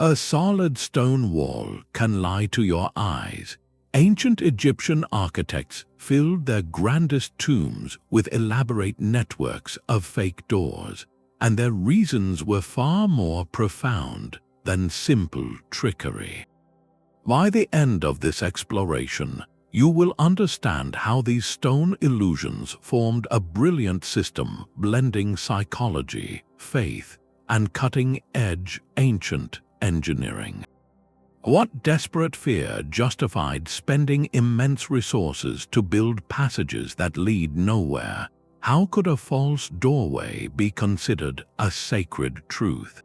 A solid stone wall can lie to your eyes. Ancient Egyptian architects filled their grandest tombs with elaborate networks of fake doors, and their reasons were far more profound than simple trickery. By the end of this exploration, you will understand how these stone illusions formed a brilliant system blending psychology, faith, and cutting-edge ancient engineering. What desperate fear justified spending immense resources to build passages that lead nowhere? How could a false doorway be considered a sacred truth?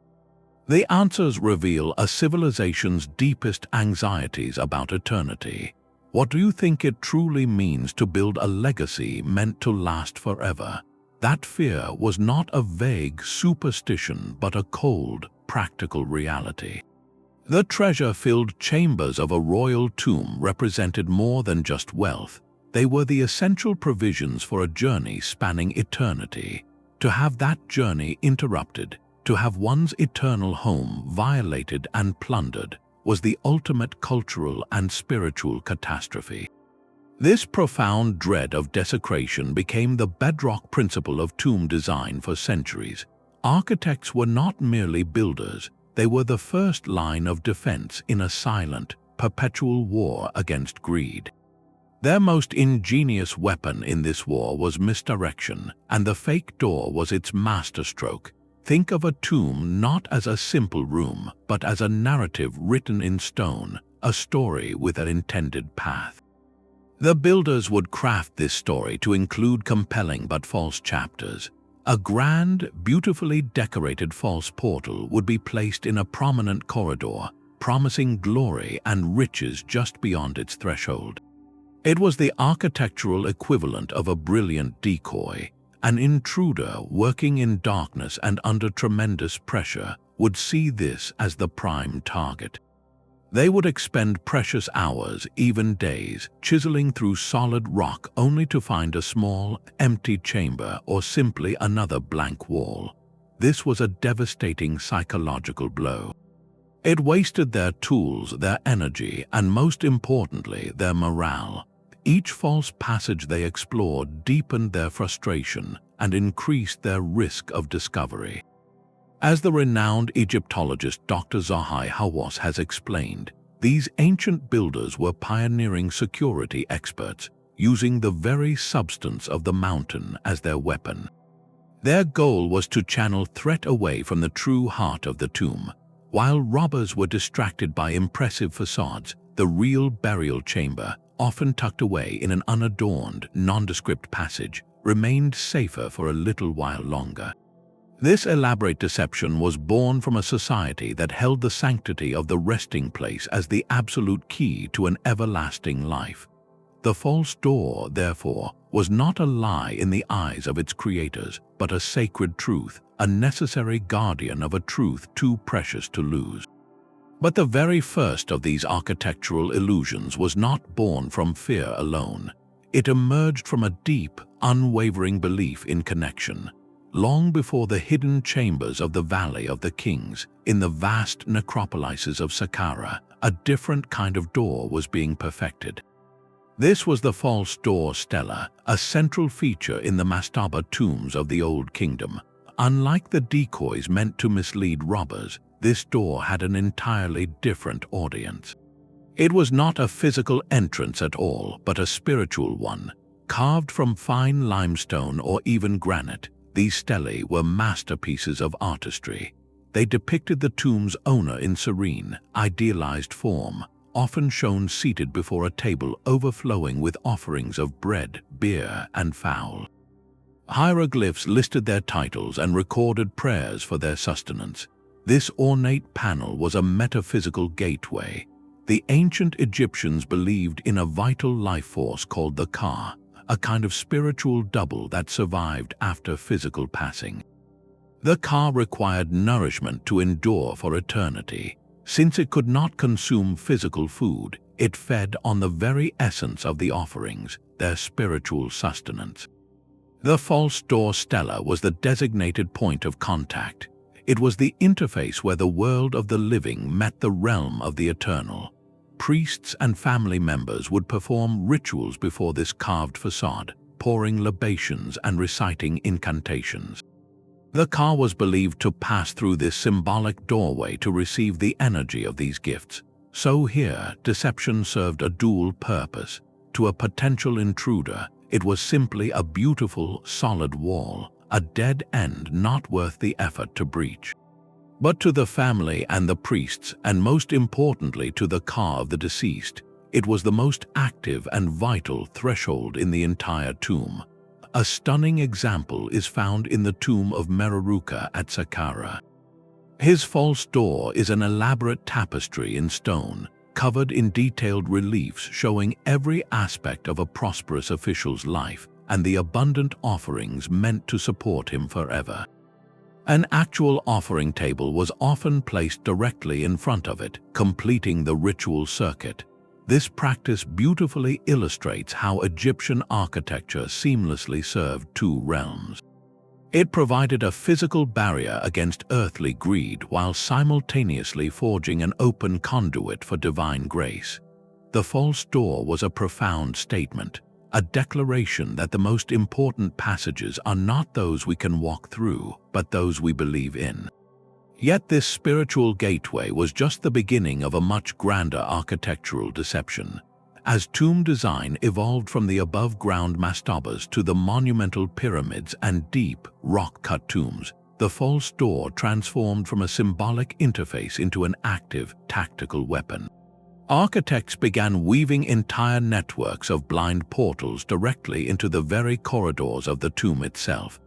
The answers reveal a civilization's deepest anxieties about eternity. What do you think it truly means to build a legacy meant to last forever? That fear was not a vague superstition but a cold, practical reality. The treasure-filled chambers of a royal tomb represented more than just wealth. They were the essential provisions for a journey spanning eternity. To have that journey interrupted, to have one's eternal home violated and plundered, was the ultimate cultural and spiritual catastrophe. This profound dread of desecration became the bedrock principle of tomb design for centuries. Architects were not merely builders, they were the first line of defense in a silent, perpetual war against greed. Their most ingenious weapon in this war was misdirection, and the fake door was its masterstroke. Think of a tomb not as a simple room, but as a narrative written in stone, a story with an intended path. The builders would craft this story to include compelling but false chapters. A grand, beautifully decorated false portal would be placed in a prominent corridor, promising glory and riches just beyond its threshold. It was the architectural equivalent of a brilliant decoy. An intruder working in darkness and under tremendous pressure would see this as the prime target. They would expend precious hours, even days, chiseling through solid rock only to find a small, empty chamber or simply another blank wall. This was a devastating psychological blow. It wasted their tools, their energy, and most importantly, their morale. Each false passage they explored deepened their frustration and increased their risk of discovery. As the renowned Egyptologist Dr. Zahi Hawass has explained, these ancient builders were pioneering security experts, using the very substance of the mountain as their weapon. Their goal was to channel threat away from the true heart of the tomb. While robbers were distracted by impressive facades, the real burial chamber, often tucked away in an unadorned, nondescript passage, remained safer for a little while longer. This elaborate deception was born from a society that held the sanctity of the resting place as the absolute key to an everlasting life. The false door, therefore, was not a lie in the eyes of its creators, but a sacred truth, a necessary guardian of a truth too precious to lose. But the very first of these architectural illusions was not born from fear alone. It emerged from a deep, unwavering belief in connection. Long before the hidden chambers of the Valley of the Kings, in the vast necropolises of Saqqara, a different kind of door was being perfected. This was the false door stela, a central feature in the mastaba tombs of the Old Kingdom. Unlike the decoys meant to mislead robbers, this door had an entirely different audience. It was not a physical entrance at all, but a spiritual one. Carved from fine limestone or even granite, these stelae were masterpieces of artistry. They depicted the tomb's owner in serene, idealized form, often shown seated before a table overflowing with offerings of bread, beer, and fowl. Hieroglyphs listed their titles and recorded prayers for their sustenance. This ornate panel was a metaphysical gateway. The ancient Egyptians believed in a vital life force called the Ka, a kind of spiritual double that survived after physical passing. The Ka required nourishment to endure for eternity. Since it could not consume physical food, it fed on the very essence of the offerings, their spiritual sustenance. The false door stela was the designated point of contact. It was the interface where the world of the living met the realm of the eternal. Priests and family members would perform rituals before this carved facade, pouring libations and reciting incantations. The car was believed to pass through this symbolic doorway to receive the energy of these gifts. So here, deception served a dual purpose. To a potential intruder, it was simply a beautiful, solid wall, a dead end not worth the effort to breach. But to the family and the priests, and most importantly to the car of the deceased, it was the most active and vital threshold in the entire tomb. A stunning example is found in the tomb of Mereruka at Saqqara. His false door is an elaborate tapestry in stone, covered in detailed reliefs showing every aspect of a prosperous official's life and the abundant offerings meant to support him forever. An actual offering table was often placed directly in front of it, completing the ritual circuit. This practice beautifully illustrates how Egyptian architecture seamlessly served two realms. It provided a physical barrier against earthly greed while simultaneously forging an open conduit for divine grace. The false door was a profound statement, a declaration that the most important passages are not those we can walk through, but those we believe in. Yet this spiritual gateway was just the beginning of a much grander architectural deception. As tomb design evolved from the above-ground mastabas to the monumental pyramids and deep, rock-cut tombs, the false door transformed from a symbolic interface into an active, tactical weapon. Architects began weaving entire networks of blind portals directly into the very corridors of the tomb itself.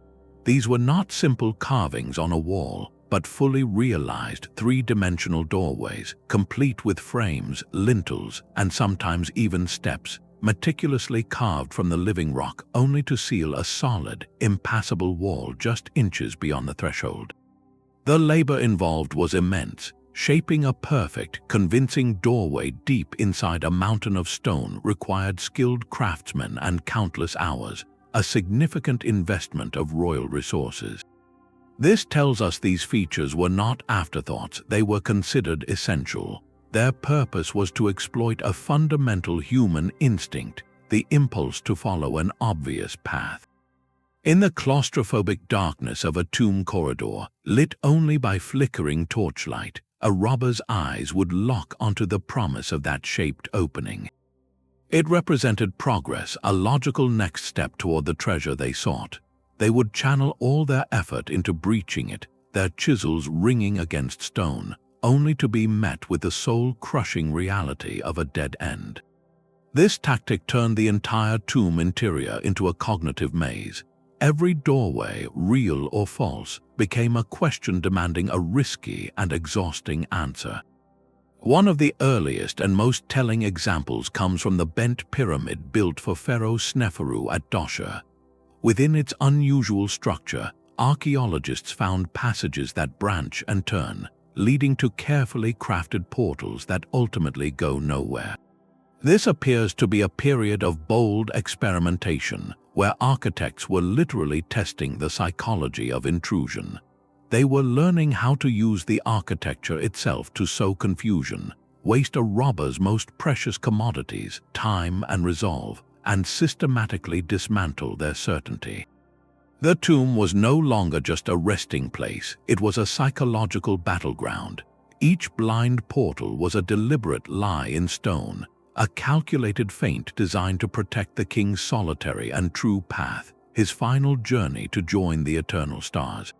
These were not simple carvings on a wall, but fully realized three-dimensional doorways, complete with frames, lintels, and sometimes even steps, meticulously carved from the living rock only to seal a solid, impassable wall just inches beyond the threshold. The labor involved was immense. Shaping a perfect, convincing doorway deep inside a mountain of stone required skilled craftsmen and countless hours, a significant investment of royal resources. This tells us these features were not afterthoughts, they were considered essential. Their purpose was to exploit a fundamental human instinct, the impulse to follow an obvious path. In the claustrophobic darkness of a tomb corridor, lit only by flickering torchlight, a robber's eyes would lock onto the promise of that shaped opening. It represented progress, a logical next step toward the treasure they sought. They would channel all their effort into breaching it, their chisels ringing against stone, only to be met with the soul-crushing reality of a dead end. This tactic turned the entire tomb interior into a cognitive maze. Every doorway, real or false, became a question demanding a risky and exhausting answer. One of the earliest and most telling examples comes from the bent pyramid built for Pharaoh Sneferu at Dosha. Within its unusual structure, archaeologists found passages that branch and turn, leading to carefully crafted portals that ultimately go nowhere. This appears to be a period of bold experimentation, where architects were literally testing the psychology of intrusion. They were learning how to use the architecture itself to sow confusion, waste a robber's most precious commodities, time and resolve, and systematically dismantle their certainty. The tomb was no longer just a resting place, it was a psychological battleground. Each blind portal was a deliberate lie in stone, a calculated feint designed to protect the king's solitary and true path, his final journey to join the eternal stars.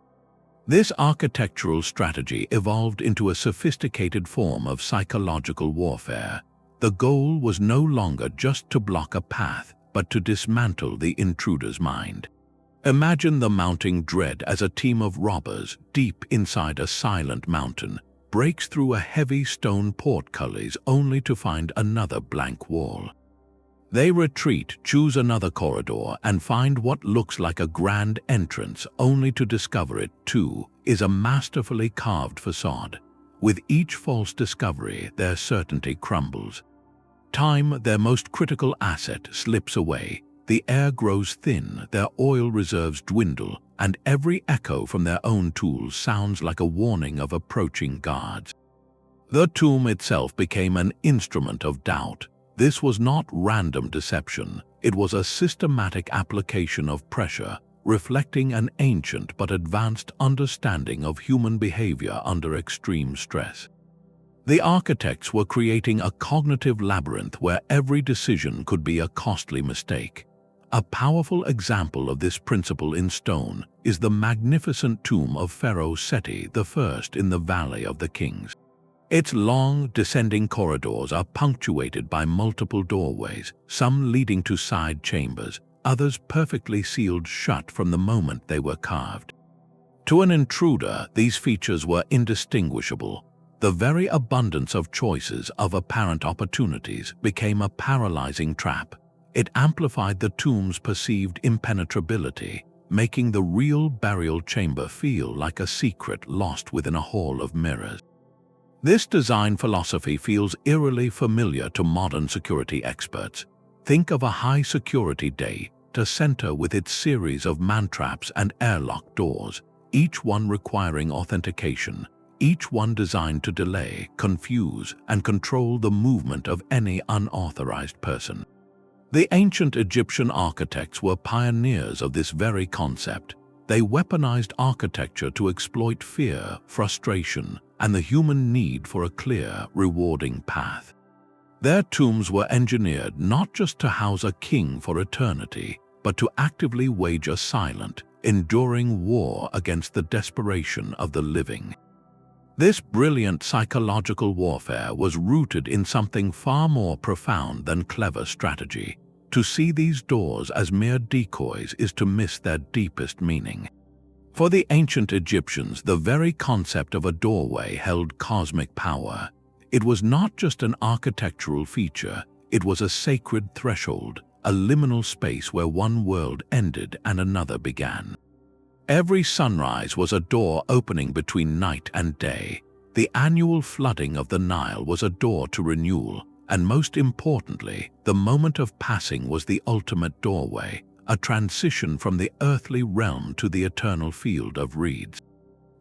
This architectural strategy evolved into a sophisticated form of psychological warfare. The goal was no longer just to block a path, but to dismantle the intruder's mind. Imagine the mounting dread as a team of robbers, deep inside a silent mountain, breaks through a heavy stone portcullis only to find another blank wall. They retreat, choose another corridor, and find what looks like a grand entrance only to discover it, too, is a masterfully carved facade. With each false discovery, their certainty crumbles. Time, their most critical asset, slips away. the air grows thin, their oil reserves dwindle, and every echo from their own tools sounds like a warning of approaching guards. The tomb itself became an instrument of doubt. This was not random deception, it was a systematic application of pressure, reflecting an ancient but advanced understanding of human behavior under extreme stress. The architects were creating a cognitive labyrinth where every decision could be a costly mistake. A powerful example of this principle in stone is the magnificent tomb of Pharaoh Seti I in the Valley of the Kings. Its long, descending corridors are punctuated by multiple doorways, some leading to side chambers, others perfectly sealed shut from the moment they were carved. To an intruder, these features were indistinguishable. The very abundance of choices of apparent opportunities became a paralyzing trap. It amplified the tomb's perceived impenetrability, making the real burial chamber feel like a secret lost within a hall of mirrors. This design philosophy feels eerily familiar to modern security experts. Think of a high-security data center with its series of man-traps and airlock doors, each one requiring authentication, each one designed to delay, confuse, and control the movement of any unauthorized person. The ancient Egyptian architects were pioneers of this very concept. They weaponized architecture to exploit fear, frustration, and the human need for a clear, rewarding path. Their tombs were engineered not just to house a king for eternity, but to actively wage a silent, enduring war against the desperation of the living. This brilliant psychological warfare was rooted in something far more profound than clever strategy. To see these doors as mere decoys is to miss their deepest meaning. For the ancient Egyptians, the very concept of a doorway held cosmic power. It was not just an architectural feature, it was a sacred threshold, a liminal space where one world ended and another began. Every sunrise was a door opening between night and day. The annual flooding of the Nile was a door to renewal, and most importantly, the moment of passing was the ultimate doorway, a transition from the earthly realm to the eternal field of reeds.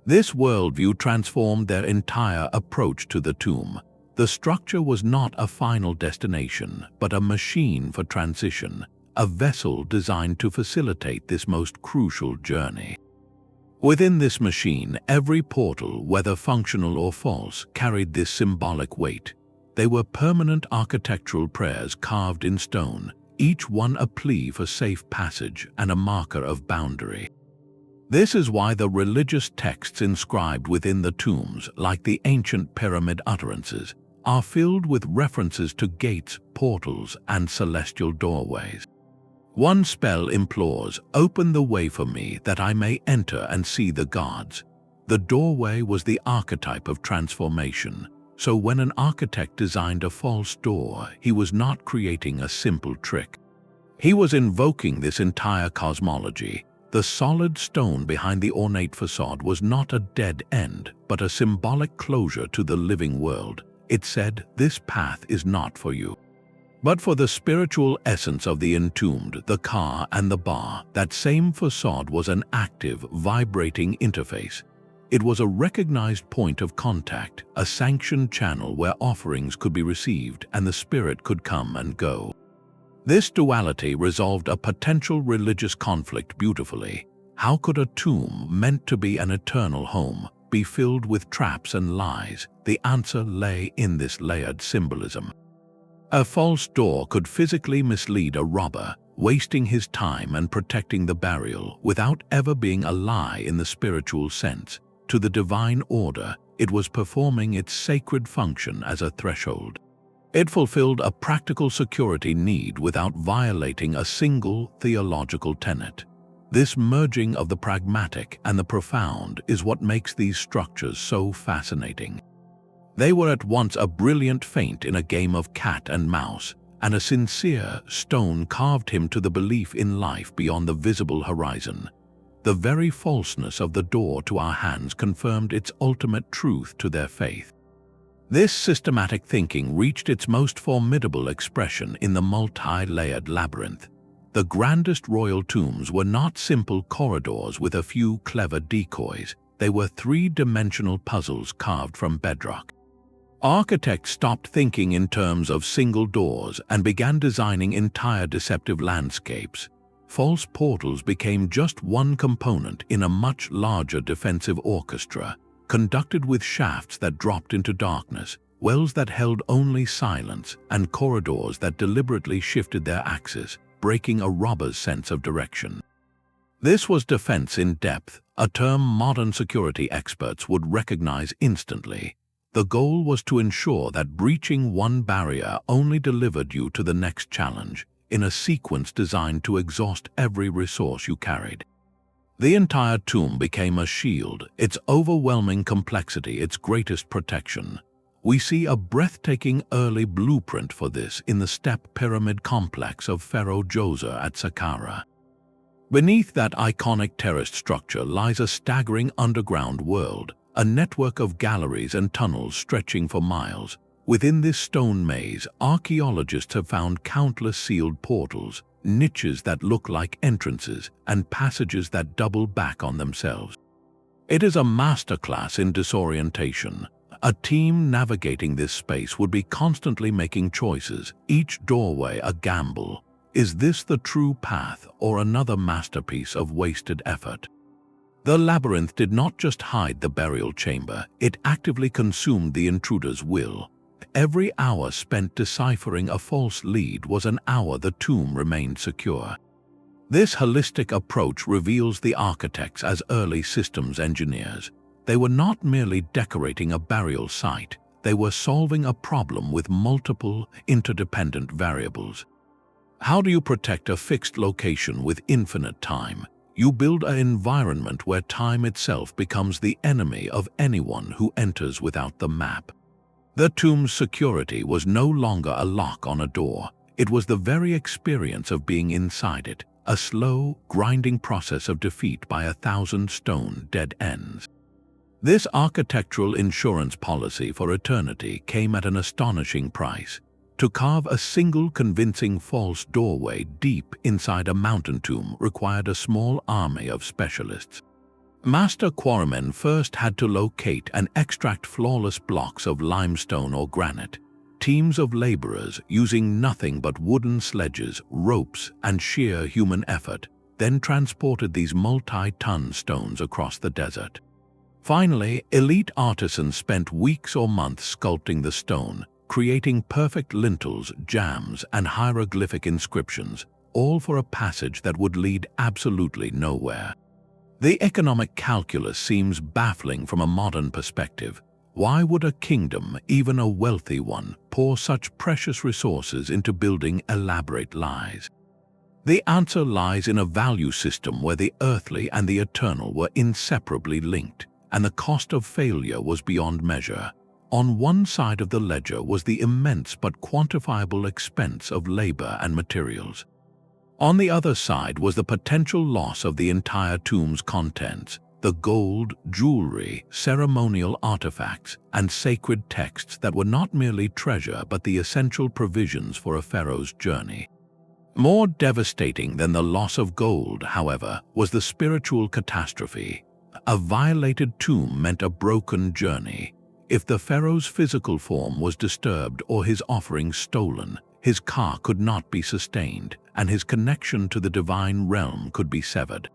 This worldview transformed their entire approach to the tomb. The structure was not a final destination, but a machine for transition, a vessel designed to facilitate this most crucial journey. Within this machine, every portal, whether functional or false, carried this symbolic weight. They were permanent architectural prayers carved in stone, each one a plea for safe passage and a marker of boundary. This is why the religious texts inscribed within the tombs, like the ancient pyramid utterances, are filled with references to gates, portals, and celestial doorways. One spell implores, "Open the way for me that I may enter and see the gods." The doorway was the archetype of transformation. So when an architect designed a false door, he was not creating a simple trick. He was invoking this entire cosmology. The solid stone behind the ornate facade was not a dead end, but a symbolic closure to the living world. It said, "This path is not for you." But for the spiritual essence of the entombed, the ka and the ba, that same facade was an active, vibrating interface. It was a recognized point of contact, a sanctioned channel where offerings could be received and the spirit could come and go. This duality resolved a potential religious conflict beautifully. How could a tomb, meant to be an eternal home, be filled with traps and lies? The answer lay in this layered symbolism. A false door could physically mislead a robber, wasting his time and protecting the burial without ever being a lie in the spiritual sense. To the divine order, it was performing its sacred function as a threshold. It fulfilled a practical security need without violating a single theological tenet. This merging of the pragmatic and the profound is what makes these structures so fascinating. They were at once a brilliant feint in a game of cat and mouse, and a sincere stone carved him to the belief in life beyond the visible horizon. The very falseness of the door to our hands confirmed its ultimate truth to their faith. This systematic thinking reached its most formidable expression in the multi-layered labyrinth. The grandest royal tombs were not simple corridors with a few clever decoys. They were three-dimensional puzzles carved from bedrock. Architects stopped thinking in terms of single doors and began designing entire deceptive landscapes. False portals became just one component in a much larger defensive orchestra, conducted with shafts that dropped into darkness, wells that held only silence, and corridors that deliberately shifted their axis, breaking a robber's sense of direction. This was defense in depth, a term modern security experts would recognize instantly. The goal was to ensure that breaching one barrier only delivered you to the next challenge, in a sequence designed to exhaust every resource you carried. The entire tomb became a shield, its overwhelming complexity its greatest protection. We see a breathtaking early blueprint for this in the step pyramid complex of Pharaoh Djoser at Saqqara. Beneath that iconic terraced structure lies a staggering underground world, a network of galleries and tunnels stretching for miles. Within this stone maze, archaeologists have found countless sealed portals, niches that look like entrances, and passages that double back on themselves. It is a masterclass in disorientation. A team navigating this space would be constantly making choices, each doorway a gamble. Is this the true path or another masterpiece of wasted effort? The labyrinth did not just hide the burial chamber, it actively consumed the intruder's will. Every hour spent deciphering a false lead was an hour the tomb remained secure. This holistic approach reveals the architects as early systems engineers. They were not merely decorating a burial site, they were solving a problem with multiple, interdependent variables. How do you protect a fixed location with infinite time? You build an environment where time itself becomes the enemy of anyone who enters without the map. The tomb's security was no longer a lock on a door. It was the very experience of being inside it, a slow, grinding process of defeat by 1,000 stone dead ends. This architectural insurance policy for eternity came at an astonishing price. To carve a single convincing false doorway deep inside a mountain tomb required a small army of specialists. Master quarrymen first had to locate and extract flawless blocks of limestone or granite. Teams of laborers, using nothing but wooden sledges, ropes, and sheer human effort, then transported these multi-ton stones across the desert. Finally, elite artisans spent weeks or months sculpting the stone, creating perfect lintels, jambs, and hieroglyphic inscriptions, all for a passage that would lead absolutely nowhere. The economic calculus seems baffling from a modern perspective. Why would a kingdom, even a wealthy one, pour such precious resources into building elaborate lies? The answer lies in a value system where the earthly and the eternal were inseparably linked, and the cost of failure was beyond measure. On one side of the ledger was the immense but quantifiable expense of labor and materials. On the other side was the potential loss of the entire tomb's contents, the gold, jewelry, ceremonial artifacts, and sacred texts that were not merely treasure but the essential provisions for a pharaoh's journey. More devastating than the loss of gold, however, was the spiritual catastrophe. A violated tomb meant a broken journey. If the pharaoh's physical form was disturbed or his offerings stolen, his ka could not be sustained, and his connection to the divine realm could be severed.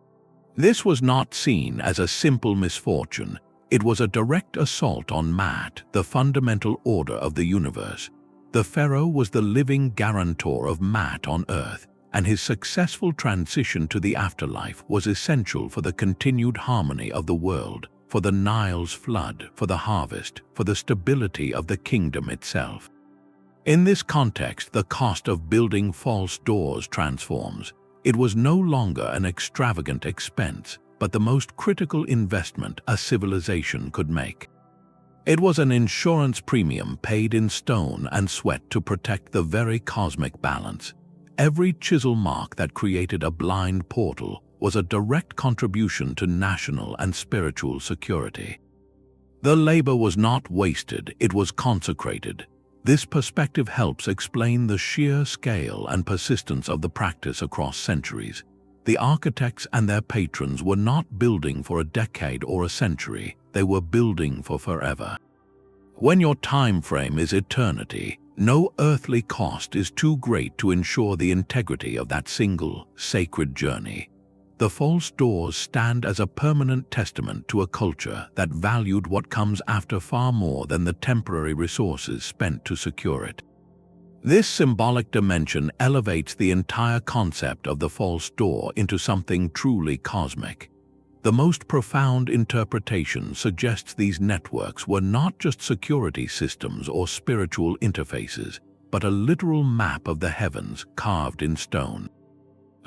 This was not seen as a simple misfortune. It was a direct assault on Maat, the fundamental order of the universe. The pharaoh was the living guarantor of Maat on earth, and his successful transition to the afterlife was essential for the continued harmony of the world, for the Nile's flood, for the harvest, for the stability of the kingdom itself. In this context, the cost of building false doors transforms. It was no longer an extravagant expense, but the most critical investment a civilization could make. It was an insurance premium paid in stone and sweat to protect the very cosmic balance. Every chisel mark that created a blind portal was a direct contribution to national and spiritual security. The labor was not wasted, it was consecrated. This perspective helps explain the sheer scale and persistence of the practice across centuries. The architects and their patrons were not building for a decade or a century, they were building for forever. When your time frame is eternity, no earthly cost is too great to ensure the integrity of that single, sacred journey. The false doors stand as a permanent testament to a culture that valued what comes after far more than the temporary resources spent to secure it. This symbolic dimension elevates the entire concept of the false door into something truly cosmic. The most profound interpretation suggests these networks were not just security systems or spiritual interfaces, but a literal map of the heavens carved in stone.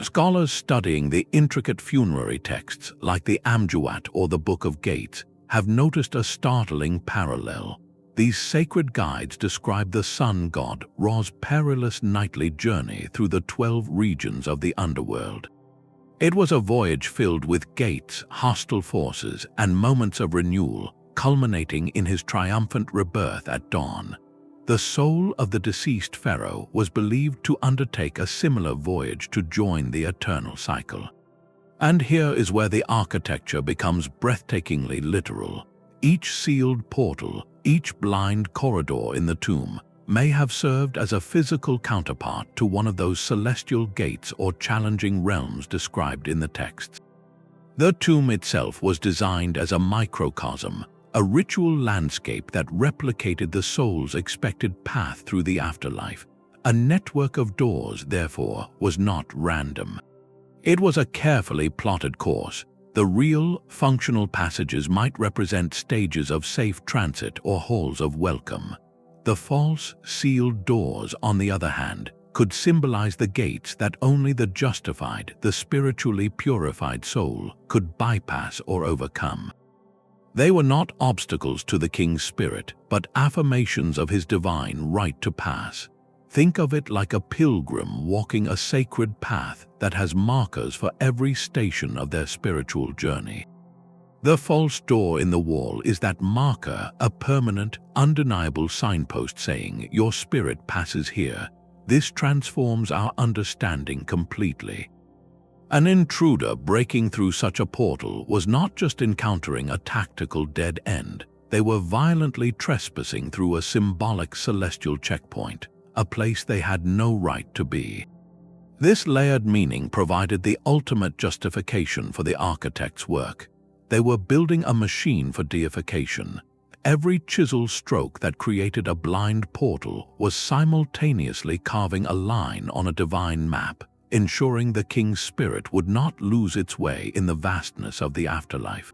Scholars studying the intricate funerary texts like the Amjuat or the Book of Gates have noticed a startling parallel. These sacred guides describe the sun god Ra's perilous nightly journey through the 12 regions of the underworld. It was a voyage filled with gates, hostile forces, and moments of renewal, culminating in his triumphant rebirth at dawn. The soul of the deceased pharaoh was believed to undertake a similar voyage to join the eternal cycle. And here is where the architecture becomes breathtakingly literal. Each sealed portal, each blind corridor in the tomb, may have served as a physical counterpart to one of those celestial gates or challenging realms described in the texts. The tomb itself was designed as a microcosm, a ritual landscape that replicated the soul's expected path through the afterlife. A network of doors, therefore, was not random. It was a carefully plotted course. The real, functional passages might represent stages of safe transit or halls of welcome. The false, sealed doors, on the other hand, could symbolize the gates that only the justified, the spiritually purified soul could bypass or overcome. They were not obstacles to the king's spirit, but affirmations of his divine right to pass. Think of it like a pilgrim walking a sacred path that has markers for every station of their spiritual journey. The false door in the wall is that marker, a permanent, undeniable signpost saying, "Your spirit passes here." This transforms our understanding completely. An intruder breaking through such a portal was not just encountering a tactical dead end, they were violently trespassing through a symbolic celestial checkpoint, a place they had no right to be. This layered meaning provided the ultimate justification for the architect's work. They were building a machine for deification. Every chisel stroke that created a blind portal was simultaneously carving a line on a divine map, ensuring the king's spirit would not lose its way in the vastness of the afterlife.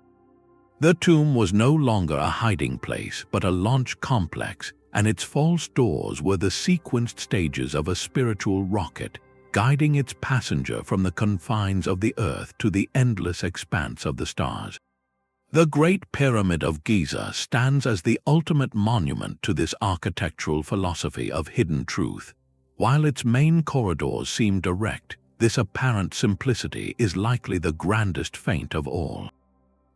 The tomb was no longer a hiding place, but a launch complex, and its false doors were the sequenced stages of a spiritual rocket, guiding its passenger from the confines of the earth to the endless expanse of the stars. The Great Pyramid of Giza stands as the ultimate monument to this architectural philosophy of hidden truth. While its main corridors seem direct, this apparent simplicity is likely the grandest feint of all.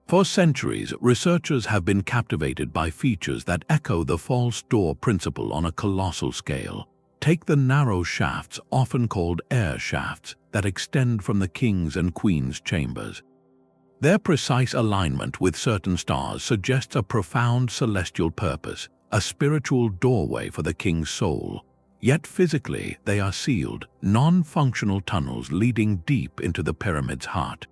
For centuries, researchers have been captivated by features that echo the false door principle on a colossal scale. Take the narrow shafts, often called air shafts, that extend from the king's and queen's chambers. Their precise alignment with certain stars suggests a profound celestial purpose, a spiritual doorway for the king's soul. Yet physically, they are sealed, non-functional tunnels leading deep into the pyramid's heart.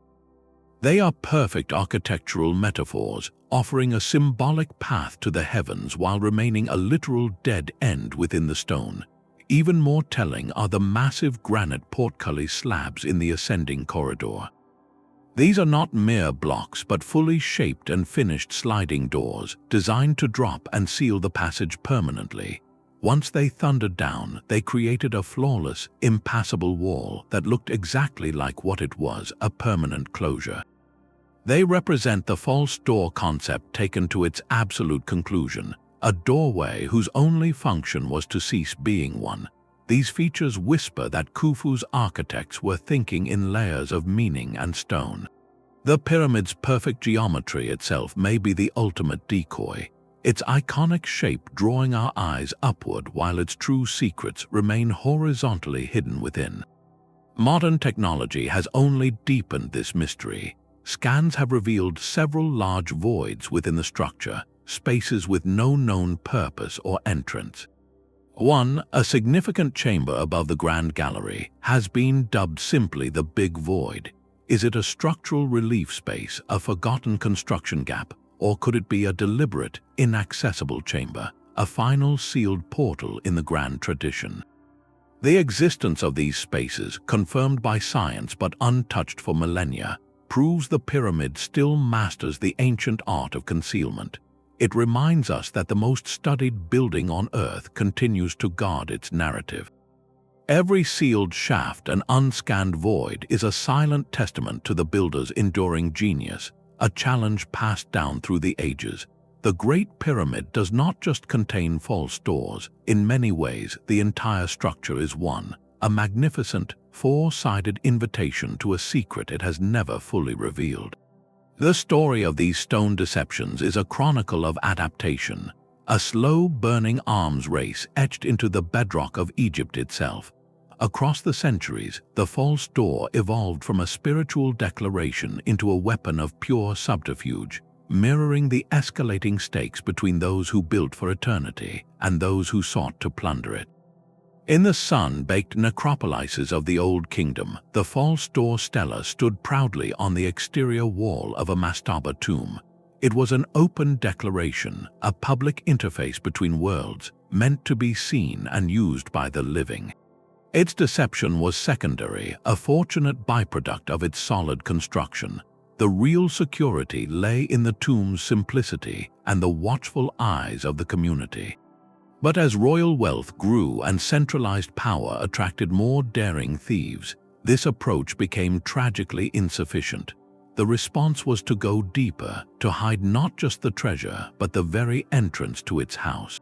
They are perfect architectural metaphors, offering a symbolic path to the heavens while remaining a literal dead end within the stone. Even more telling are the massive granite portcullis slabs in the ascending corridor. These are not mere blocks but fully shaped and finished sliding doors, designed to drop and seal the passage permanently. Once they thundered down, they created a flawless, impassable wall that looked exactly like what it was, a permanent closure. They represent the false door concept taken to its absolute conclusion, a doorway whose only function was to cease being one. These features whisper that Khufu's architects were thinking in layers of meaning and stone. The pyramid's perfect geometry itself may be the ultimate decoy. its iconic shape drawing our eyes upward while its true secrets remain horizontally hidden within. Modern technology has only deepened this mystery. Scans have revealed several large voids within the structure, spaces with no known purpose or entrance. One, a significant chamber above the Grand Gallery, has been dubbed simply the Big Void. Is it a structural relief space, a forgotten construction gap, or could it be a deliberate, inaccessible chamber, a final sealed portal in the grand tradition? The existence of these spaces, confirmed by science but untouched for millennia, proves the pyramid still masters the ancient art of concealment. It reminds us that the most studied building on Earth continues to guard its narrative. Every sealed shaft and unscanned void is a silent testament to the builder's enduring genius, a challenge passed down through the ages. The Great Pyramid does not just contain false doors. In many ways, the entire structure is a magnificent, four-sided invitation to a secret it has never fully revealed. The story of these stone deceptions is a chronicle of adaptation, a slow-burning arms race etched into the bedrock of Egypt itself. Across the centuries, the false door evolved from a spiritual declaration into a weapon of pure subterfuge, mirroring the escalating stakes between those who built for eternity and those who sought to plunder it. In the sun-baked necropolises of the Old Kingdom, the false door Stela stood proudly on the exterior wall of a mastaba tomb. It was an open declaration, a public interface between worlds, meant to be seen and used by the living. Its deception was secondary, a fortunate byproduct of its solid construction. The real security lay in the tomb's simplicity and the watchful eyes of the community. But as royal wealth grew and centralized power attracted more daring thieves, this approach became tragically insufficient. The response was to go deeper, to hide not just the treasure, but the very entrance to its house.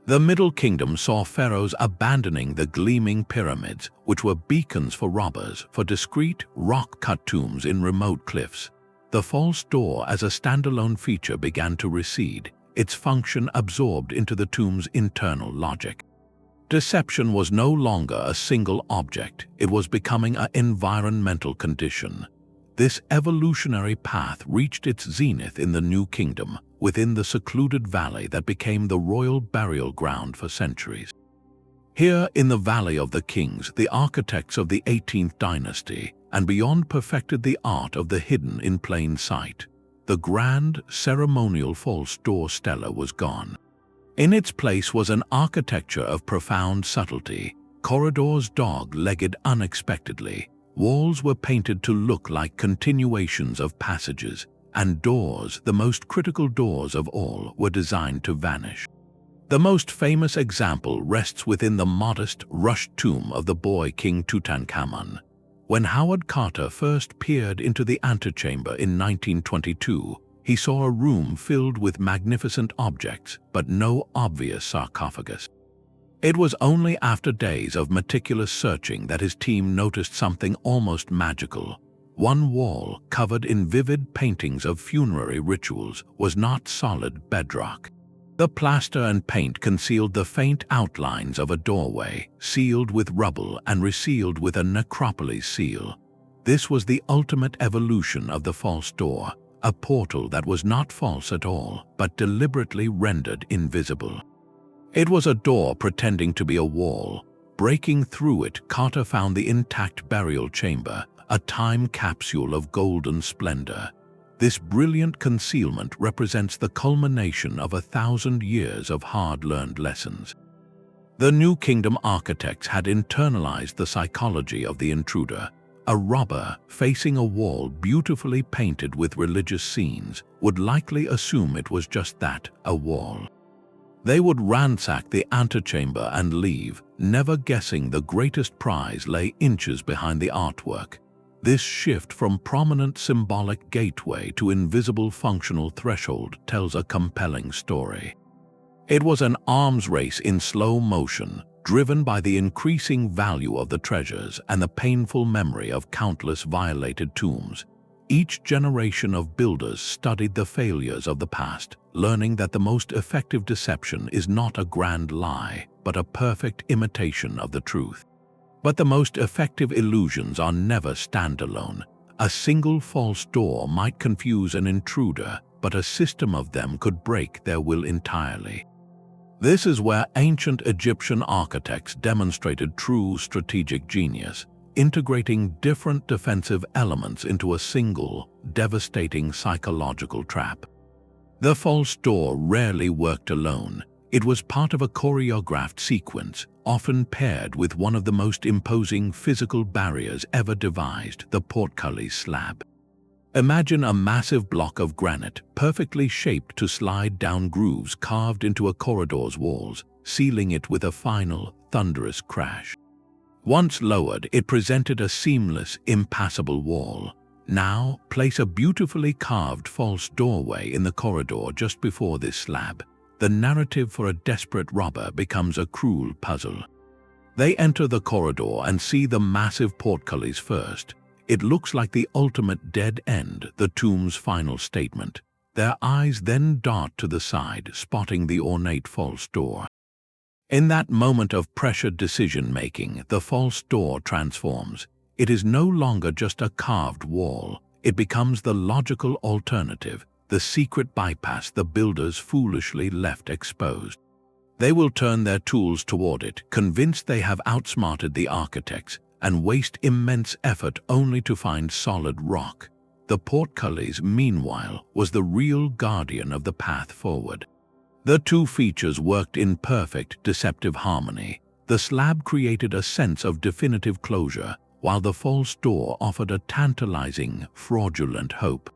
The Middle Kingdom saw pharaohs abandoning the gleaming pyramids, which were beacons for robbers, for discreet, rock-cut tombs in remote cliffs. The false door as a standalone feature began to recede, its function absorbed into the tomb's internal logic. Deception was no longer a single object, it was becoming an environmental condition. This evolutionary path reached its zenith in the New Kingdom, within the secluded valley that became the royal burial ground for centuries. Here, in the Valley of the Kings, the architects of the 18th dynasty and beyond perfected the art of the hidden in plain sight. The grand, ceremonial false door Stela was gone. In its place was an architecture of profound subtlety, corridors dog-legged unexpectedly, walls were painted to look like continuations of passages, and doors, the most critical doors of all, were designed to vanish. The most famous example rests within the modest, rushed tomb of the boy King Tutankhamun. When Howard Carter first peered into the antechamber in 1922, he saw a room filled with magnificent objects, but no obvious sarcophagus. It was only after days of meticulous searching that his team noticed something almost magical. One wall, covered in vivid paintings of funerary rituals, was not solid bedrock. The plaster and paint concealed the faint outlines of a doorway, sealed with rubble and resealed with a necropolis seal. This was the ultimate evolution of the false door, a portal that was not false at all, but deliberately rendered invisible. It was a door pretending to be a wall. Breaking through it, Carter found the intact burial chamber, a time capsule of golden splendor. This brilliant concealment represents the culmination of 1,000 years of hard-learned lessons. The New Kingdom architects had internalized the psychology of the intruder. A robber facing a wall beautifully painted with religious scenes would likely assume it was just that, a wall. They would ransack the antechamber and leave, never guessing the greatest prize lay inches behind the artwork. This shift from prominent symbolic gateway to invisible functional threshold tells a compelling story. It was an arms race in slow motion, driven by the increasing value of the treasures and the painful memory of countless violated tombs. Each generation of builders studied the failures of the past, learning that the most effective deception is not a grand lie, but a perfect imitation of the truth. But the most effective illusions are never standalone. A single false door might confuse an intruder, but a system of them could break their will entirely. This is where ancient Egyptian architects demonstrated true strategic genius, integrating different defensive elements into a single, devastating psychological trap. The false door rarely worked alone. It was part of a choreographed sequence, often paired with one of the most imposing physical barriers ever devised, the Portcullis slab. Imagine a massive block of granite, perfectly shaped to slide down grooves carved into a corridor's walls, sealing it with a final, thunderous crash. Once lowered, it presented a seamless, impassable wall. Now, place a beautifully carved false doorway in the corridor just before this slab. The narrative for a desperate robber becomes a cruel puzzle. They enter the corridor and see the massive portcullis first. It looks like the ultimate dead end, the tomb's final statement. Their eyes then dart to the side, spotting the ornate false door. In that moment of pressured decision-making, the false door transforms. It is no longer just a carved wall. It becomes the logical alternative, the secret bypass the builders foolishly left exposed. They will turn their tools toward it, convinced they have outsmarted the architects, and waste immense effort only to find solid rock. The portcullis, meanwhile, was the real guardian of the path forward. The two features worked in perfect, deceptive harmony. The slab created a sense of definitive closure, while the false door offered a tantalizing, fraudulent hope.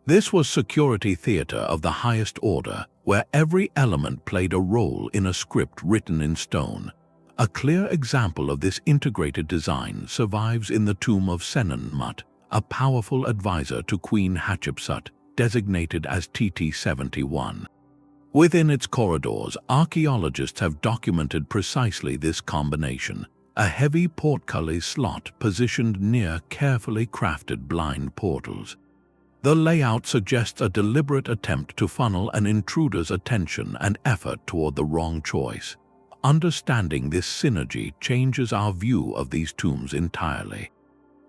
This was security theater of the highest order, where every element played a role in a script written in stone. A clear example of this integrated design survives in the tomb of Senenmut, a powerful advisor to Queen Hatshepsut, designated as TT-71. Within its corridors, archaeologists have documented precisely this combination, a heavy portcullis slot positioned near carefully crafted blind portals. The layout suggests a deliberate attempt to funnel an intruder's attention and effort toward the wrong choice. Understanding this synergy changes our view of these tombs entirely.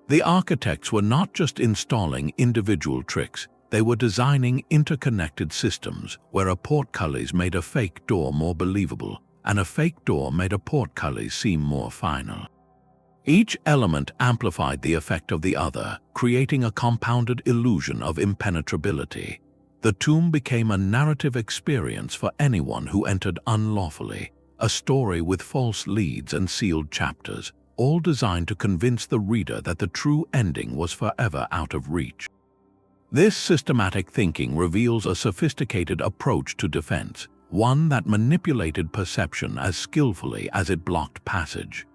The architects were not just installing individual tricks, they were designing interconnected systems where a portcullis made a fake door more believable, and a fake door made a portcullis seem more final. Each element amplified the effect of the other, creating a compounded illusion of impenetrability. The tomb became a narrative experience for anyone who entered unlawfully, a story with false leads and sealed chapters, all designed to convince the reader that the true ending was forever out of reach. This systematic thinking reveals a sophisticated approach to defense, one that manipulated perception as skillfully as it blocked passage.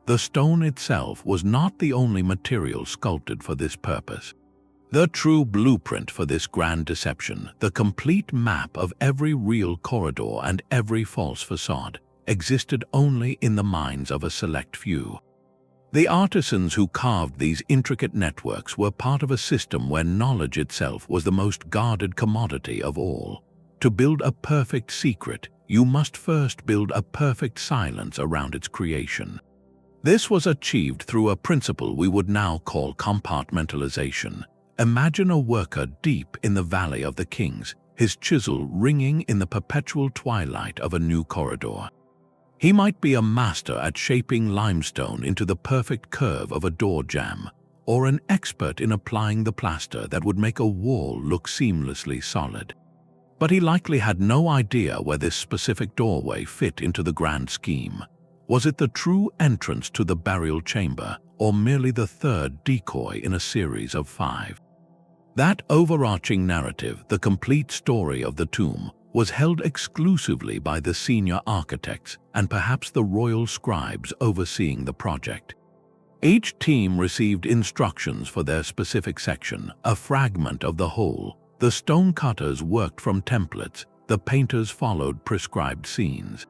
The stone itself was not the only material sculpted for this purpose. The true blueprint for this grand deception, the complete map of every real corridor and every false facade, existed only in the minds of a select few. The artisans who carved these intricate networks were part of a system where knowledge itself was the most guarded commodity of all. To build a perfect secret, you must first build a perfect silence around its creation. This was achieved through a principle we would now call compartmentalization. Imagine a worker deep in the Valley of the Kings, his chisel ringing in the perpetual twilight of a new corridor. He might be a master at shaping limestone into the perfect curve of a door jamb, or an expert in applying the plaster that would make a wall look seamlessly solid. But he likely had no idea where this specific doorway fit into the grand scheme. Was it the true entrance to the burial chamber, or merely the third decoy in a series of 5? That overarching narrative, the complete story of the tomb, was held exclusively by the senior architects and perhaps the royal scribes overseeing the project. Each team received instructions for their specific section, a fragment of the whole. The stonecutters worked from templates, the painters followed prescribed scenes.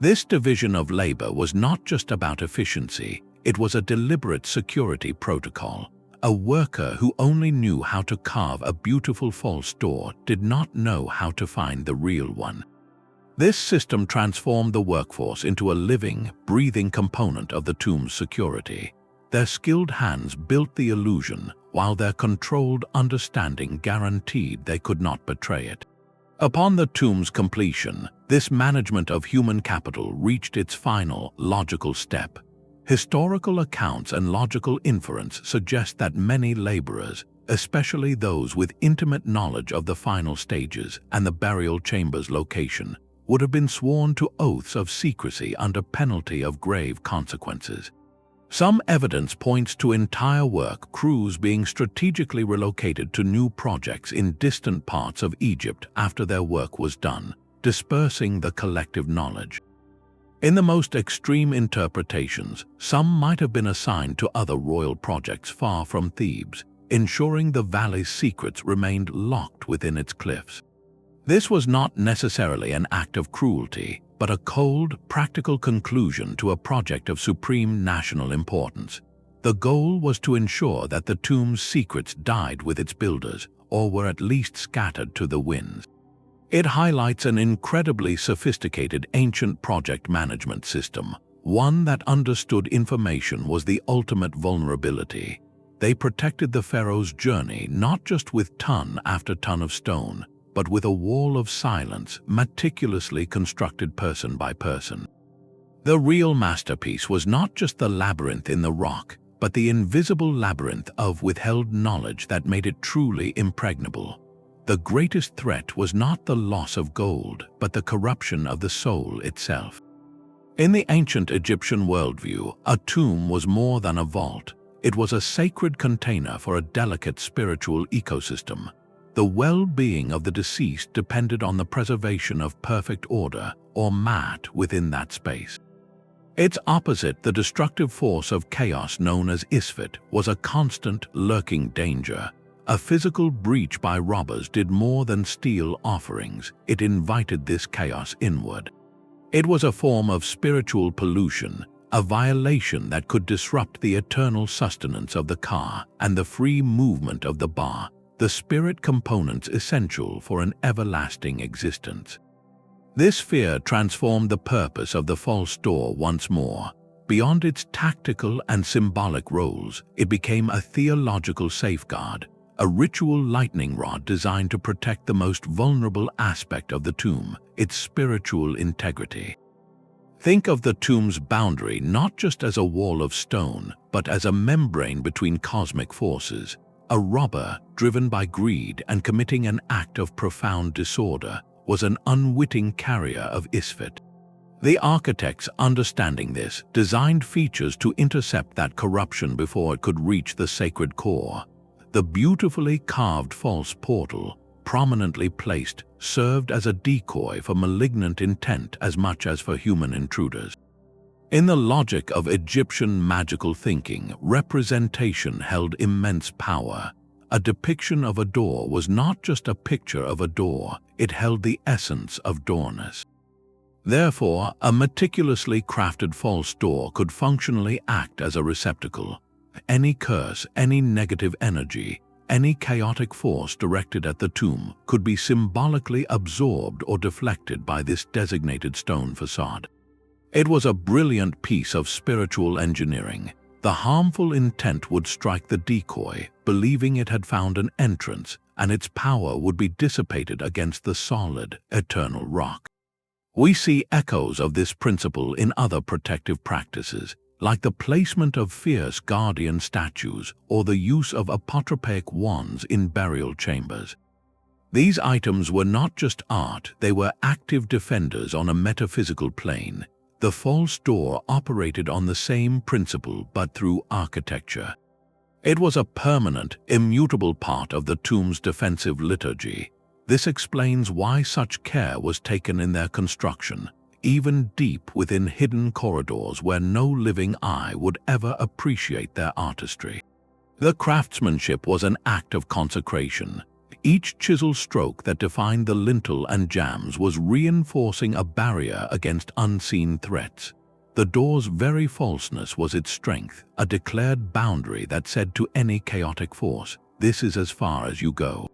This division of labor was not just about efficiency, it was a deliberate security protocol, A worker who only knew how to carve a beautiful false door did not know how to find the real one. This system transformed the workforce into a living, breathing component of the tomb's security. Their skilled hands built the illusion, while their controlled understanding guaranteed they could not betray it. Upon the tomb's completion, this management of human capital reached its final, logical step. Historical accounts and logical inference suggest that many laborers, especially those with intimate knowledge of the final stages and the burial chamber's location, would have been sworn to oaths of secrecy under penalty of grave consequences. Some evidence points to entire work crews being strategically relocated to new projects in distant parts of Egypt after their work was done, dispersing the collective knowledge. In the most extreme interpretations, some might have been assigned to other royal projects far from Thebes, ensuring the valley's secrets remained locked within its cliffs. This was not necessarily an act of cruelty, but a cold, practical conclusion to a project of supreme national importance. The goal was to ensure that the tomb's secrets died with its builders, or were at least scattered to the winds. It highlights an incredibly sophisticated ancient project management system, one that understood information was the ultimate vulnerability. They protected the pharaoh's journey not just with ton after ton of stone, but with a wall of silence meticulously constructed person by person. The real masterpiece was not just the labyrinth in the rock, but the invisible labyrinth of withheld knowledge that made it truly impregnable. The greatest threat was not the loss of gold, but the corruption of the soul itself. In the ancient Egyptian worldview, a tomb was more than a vault. It was a sacred container for a delicate spiritual ecosystem. The well-being of the deceased depended on the preservation of perfect order, or mat, within that space. Its opposite, the destructive force of chaos known as Isfet, was a constant, lurking danger. A physical breach by robbers did more than steal offerings, it invited this chaos inward. It was a form of spiritual pollution, a violation that could disrupt the eternal sustenance of the Ka and the free movement of the Ba, the spirit components essential for an everlasting existence. This fear transformed the purpose of the false door once more. Beyond its tactical and symbolic roles, it became a theological safeguard, a ritual lightning rod designed to protect the most vulnerable aspect of the tomb, its spiritual integrity. Think of the tomb's boundary not just as a wall of stone, but as a membrane between cosmic forces. A robber, driven by greed and committing an act of profound disorder, was an unwitting carrier of Isfet. The architects, understanding this, designed features to intercept that corruption before it could reach the sacred core. The beautifully carved false portal, prominently placed, served as a decoy for malignant intent as much as for human intruders. In the logic of Egyptian magical thinking, representation held immense power. A depiction of a door was not just a picture of a door, it held the essence of doorness. Therefore, a meticulously crafted false door could functionally act as a receptacle. Any curse, any negative energy, any chaotic force directed at the tomb could be symbolically absorbed or deflected by this designated stone facade. It was a brilliant piece of spiritual engineering. The harmful intent would strike the decoy, believing it had found an entrance, and its power would be dissipated against the solid, eternal rock. We see echoes of this principle in other protective practices, like the placement of fierce guardian statues or the use of apotropaic wands in burial chambers. These items were not just art, they were active defenders on a metaphysical plane. The false door operated on the same principle but through architecture. It was a permanent, immutable part of the tomb's defensive liturgy. This explains why such care was taken in their construction, even deep within hidden corridors where no living eye would ever appreciate their artistry. The craftsmanship was an act of consecration. Each chisel stroke that defined the lintel and jambs was reinforcing a barrier against unseen threats. The door's very falseness was its strength, a declared boundary that said to any chaotic force, "This is as far as you go.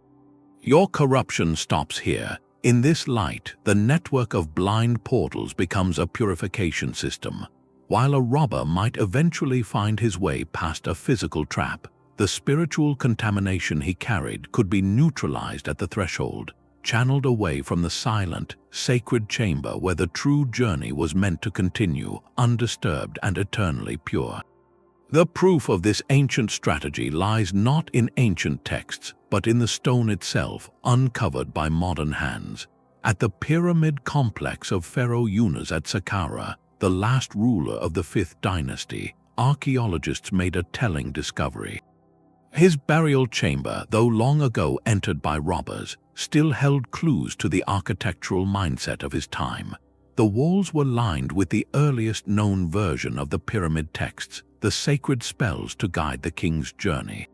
Your corruption stops here." In this light, the network of blind portals becomes a purification system. While a robber might eventually find his way past a physical trap, the spiritual contamination he carried could be neutralized at the threshold, channeled away from the silent, sacred chamber where the true journey was meant to continue, undisturbed and eternally pure. The proof of this ancient strategy lies not in ancient texts, but in the stone itself, uncovered by modern hands. At the pyramid complex of Pharaoh Unas at Saqqara, the last ruler of the Fifth Dynasty, archaeologists made a telling discovery. His burial chamber, though long ago entered by robbers, still held clues to the architectural mindset of his time. The walls were lined with the earliest known version of the pyramid texts, the sacred spells to guide the king's journey.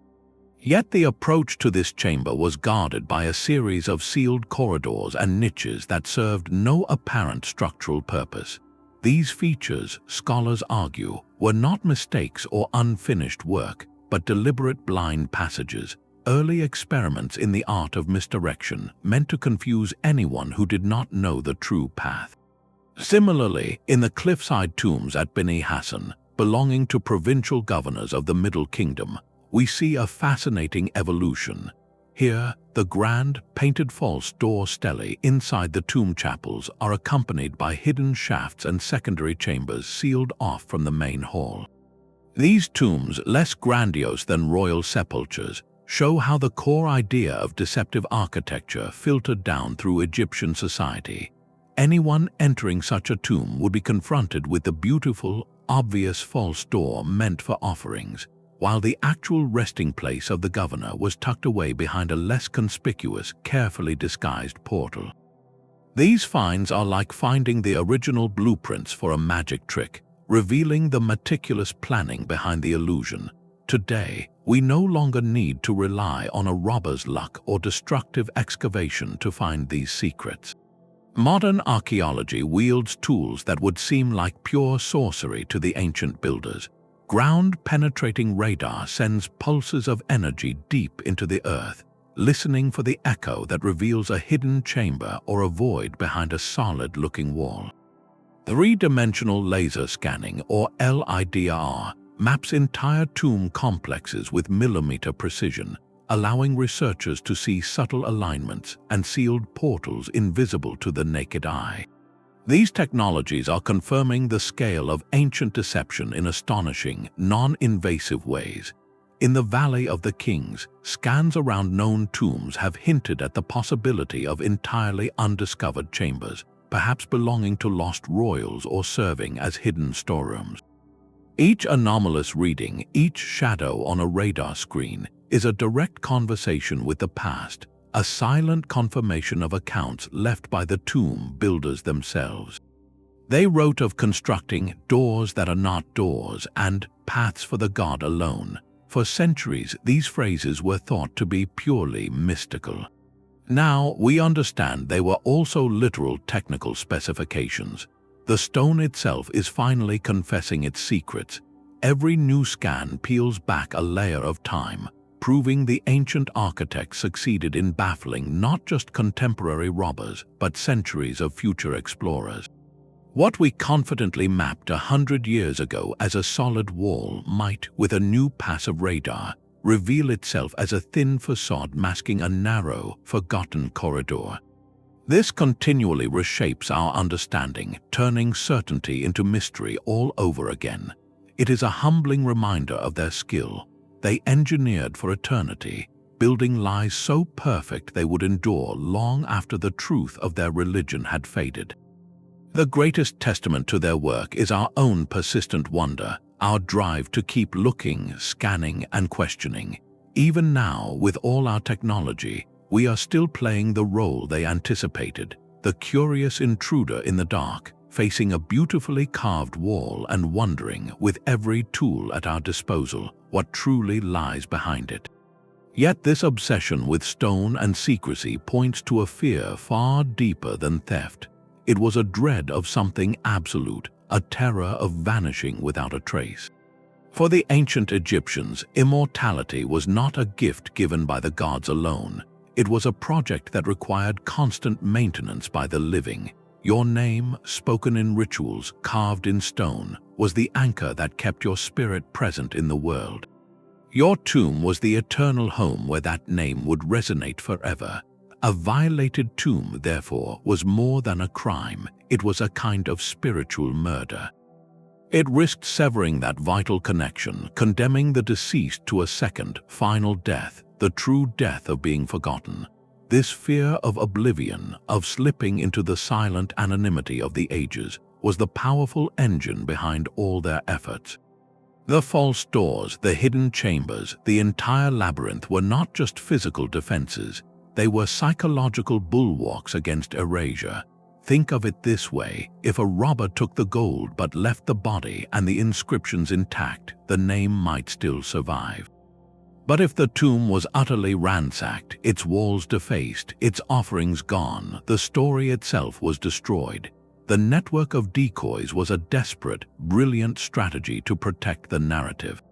Yet the approach to this chamber was guarded by a series of sealed corridors and niches that served no apparent structural purpose. These features, scholars argue, were not mistakes or unfinished work, but deliberate blind passages, early experiments in the art of misdirection meant to confuse anyone who did not know the true path. Similarly, in the cliffside tombs at Beni Hassan, belonging to provincial governors of the Middle Kingdom, we see a fascinating evolution. Here, the grand, painted false door stelae inside the tomb chapels are accompanied by hidden shafts and secondary chambers sealed off from the main hall. These tombs, less grandiose than royal sepulchres, show how the core idea of deceptive architecture filtered down through Egyptian society. Anyone entering such a tomb would be confronted with the beautiful, obvious false door meant for offerings, while the actual resting place of the governor was tucked away behind a less conspicuous, carefully disguised portal. These finds are like finding the original blueprints for a magic trick, revealing the meticulous planning behind the illusion. Today, we no longer need to rely on a robber's luck or destructive excavation to find these secrets. Modern archaeology wields tools that would seem like pure sorcery to the ancient builders. Ground-penetrating radar sends pulses of energy deep into the earth, listening for the echo that reveals a hidden chamber or a void behind a solid-looking wall. Three-dimensional laser scanning, or LIDAR, maps entire tomb complexes with millimeter precision, allowing researchers to see subtle alignments and sealed portals invisible to the naked eye. These technologies are confirming the scale of ancient deception in astonishing, non-invasive ways. In the Valley of the Kings, scans around known tombs have hinted at the possibility of entirely undiscovered chambers, perhaps belonging to lost royals or serving as hidden storerooms. Each anomalous reading, each shadow on a radar screen, is a direct conversation with the past, a silent confirmation of accounts left by the tomb builders themselves. They wrote of constructing doors that are not doors and paths for the god alone. For centuries, these phrases were thought to be purely mystical. Now, we understand they were also literal technical specifications. The stone itself is finally confessing its secrets. Every new scan peels back a layer of time, proving the ancient architects succeeded in baffling not just contemporary robbers, but centuries of future explorers. What we confidently mapped 100 years ago as a solid wall might, with a new pass of radar, reveal itself as a thin facade masking a narrow, forgotten corridor. This continually reshapes our understanding, turning certainty into mystery all over again. It is a humbling reminder of their skill. They engineered for eternity, building lies so perfect they would endure long after the truth of their religion had faded. The greatest testament to their work is our own persistent wonder, our drive to keep looking, scanning, and questioning. Even now, with all our technology, we are still playing the role they anticipated, the curious intruder in the dark, facing a beautifully carved wall and wondering, with every tool at our disposal, what truly lies behind it. Yet this obsession with stone and secrecy points to a fear far deeper than theft. It was a dread of something absolute, a terror of vanishing without a trace. For the ancient Egyptians, immortality was not a gift given by the gods alone. It was a project that required constant maintenance by the living. Your name, spoken in rituals, carved in stone, was the anchor that kept your spirit present in the world. Your tomb was the eternal home where that name would resonate forever. A violated tomb, therefore, was more than a crime. It was a kind of spiritual murder. It risked severing that vital connection, condemning the deceased to a second, final death, the true death of being forgotten. This fear of oblivion, of slipping into the silent anonymity of the ages, was the powerful engine behind all their efforts. The false doors, the hidden chambers, the entire labyrinth were not just physical defenses. They were psychological bulwarks against erasure. Think of it this way: if a robber took the gold but left the body and the inscriptions intact, the name might still survive. But if the tomb was utterly ransacked, its walls defaced, its offerings gone, the story itself was destroyed. The network of decoys was a desperate, brilliant strategy to protect the narrative.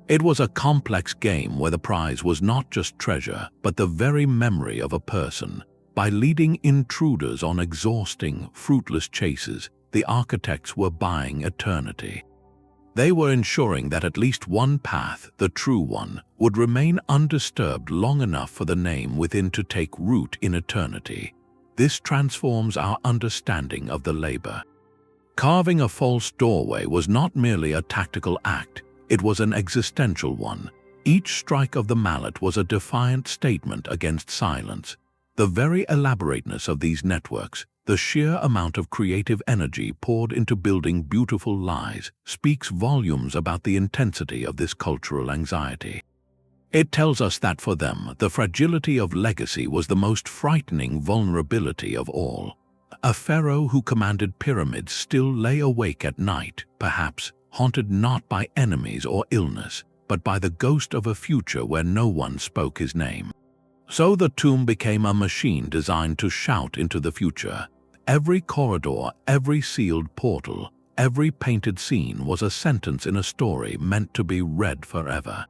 It was a complex game where the prize was not just treasure, but the very memory of a person. By leading intruders on exhausting, fruitless chases, the architects were buying eternity. They were ensuring that at least one path, the true one, would remain undisturbed long enough for the name within to take root in eternity. This transforms our understanding of the labor. Carving a false doorway was not merely a tactical act, it was an existential one. Each strike of the mallet was a defiant statement against silence. The very elaborateness of these networks, the sheer amount of creative energy poured into building beautiful lies, speaks volumes about the intensity of this cultural anxiety. It tells us that for them, the fragility of legacy was the most frightening vulnerability of all. A pharaoh who commanded pyramids still lay awake at night, perhaps haunted not by enemies or illness, but by the ghost of a future where no one spoke his name. So the tomb became a machine designed to shout into the future. Every corridor, every sealed portal, every painted scene was a sentence in a story meant to be read forever.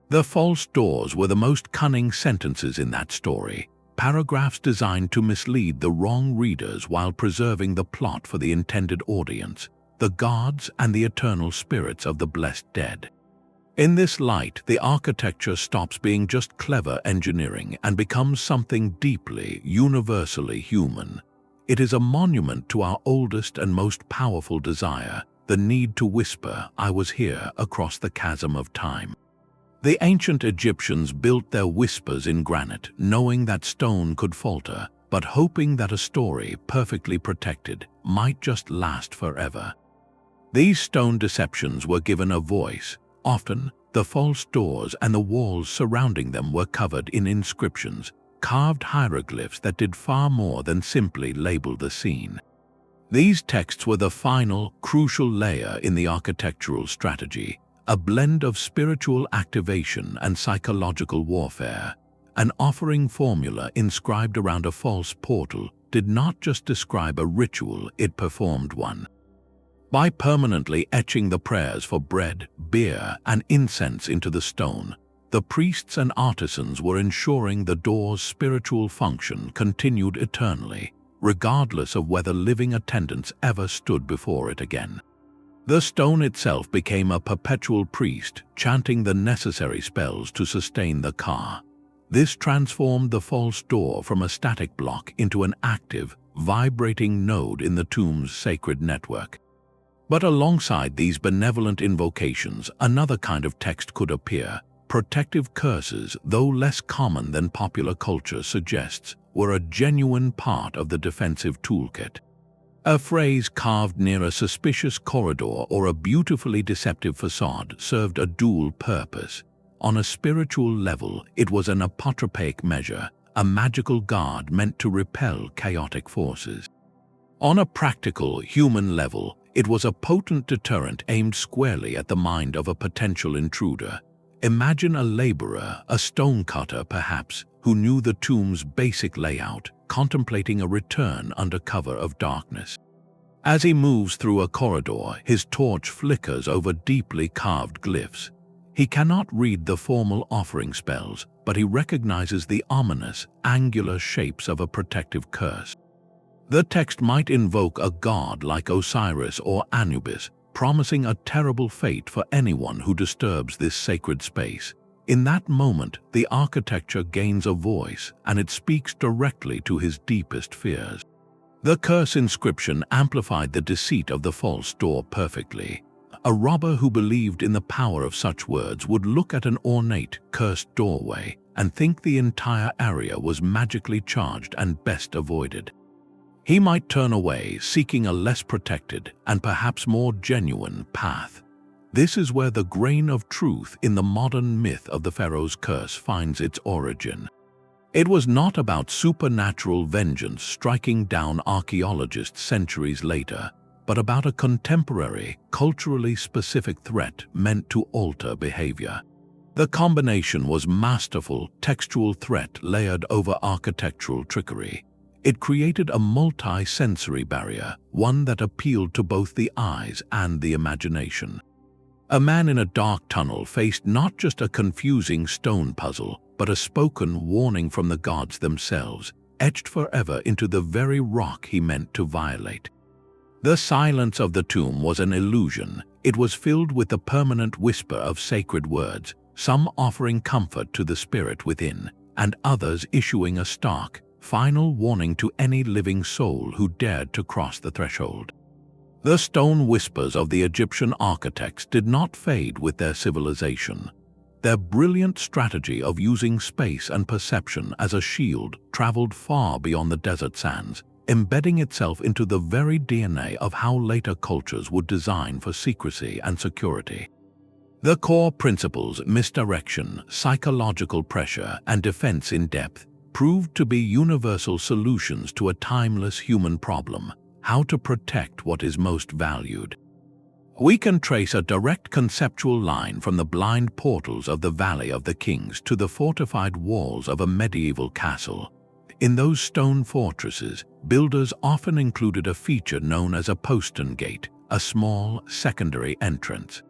The false doors were the most cunning sentences in that story, paragraphs designed to mislead the wrong readers while preserving the plot for the intended audience, the gods and the eternal spirits of the blessed dead. In this light, the architecture stops being just clever engineering and becomes something deeply, universally human. It is a monument to our oldest and most powerful desire, the need to whisper, "I was here," across the chasm of time. The ancient Egyptians built their whispers in granite, knowing that stone could falter, but hoping that a story, perfectly protected, might just last forever. These stone deceptions were given a voice. Often, the false doors and the walls surrounding them were covered in inscriptions, carved hieroglyphs that did far more than simply label the scene. These texts were the final, crucial layer in the architectural strategy, a blend of spiritual activation and psychological warfare. An offering formula inscribed around a false portal did not just describe a ritual, it performed one. By permanently etching the prayers for bread, beer, and incense into the stone, the priests and artisans were ensuring the door's spiritual function continued eternally, regardless of whether living attendants ever stood before it again. The stone itself became a perpetual priest, chanting the necessary spells to sustain the ka. This transformed the false door from a static block into an active, vibrating node in the tomb's sacred network. But alongside these benevolent invocations, another kind of text could appear. Protective curses, though less common than popular culture suggests, were a genuine part of the defensive toolkit. A phrase carved near a suspicious corridor or a beautifully deceptive facade served a dual purpose. On a spiritual level, it was an apotropaic measure, a magical guard meant to repel chaotic forces. On a practical, human level, it was a potent deterrent aimed squarely at the mind of a potential intruder. Imagine a laborer, a stonecutter perhaps, who knew the tomb's basic layout, contemplating a return under cover of darkness. As he moves through a corridor, his torch flickers over deeply carved glyphs. He cannot read the formal offering spells, but he recognizes the ominous, angular shapes of a protective curse. The text might invoke a god like Osiris or Anubis, promising a terrible fate for anyone who disturbs this sacred space. In that moment, the architecture gains a voice, and it speaks directly to his deepest fears. The curse inscription amplified the deceit of the false door perfectly. A robber who believed in the power of such words would look at an ornate, cursed doorway and think the entire area was magically charged and best avoided. He might turn away, seeking a less protected and perhaps more genuine path. This is where the grain of truth in the modern myth of the Pharaoh's curse finds its origin. It was not about supernatural vengeance striking down archaeologists centuries later, but about a contemporary, culturally specific threat meant to alter behavior. The combination was masterful textual threat layered over architectural trickery. It created a multi-sensory barrier, one that appealed to both the eyes and the imagination. A man in a dark tunnel faced not just a confusing stone puzzle, but a spoken warning from the gods themselves, etched forever into the very rock he meant to violate. The silence of the tomb was an illusion. It was filled with the permanent whisper of sacred words, some offering comfort to the spirit within, and others issuing a stark, final warning to any living soul who dared to cross the threshold. The stone whispers of the Egyptian architects did not fade with their civilization. Their brilliant strategy of using space and perception as a shield traveled far beyond the desert sands, embedding itself into the very DNA of how later cultures would design for secrecy and security. The core principles, misdirection, psychological pressure, and defense in depth, proved to be universal solutions to a timeless human problem: how to protect what is most valued. We can trace a direct conceptual line from the blind portals of the Valley of the Kings to the fortified walls of a medieval castle. In those stone fortresses, builders often included a feature known as a postern gate, a small secondary entrance.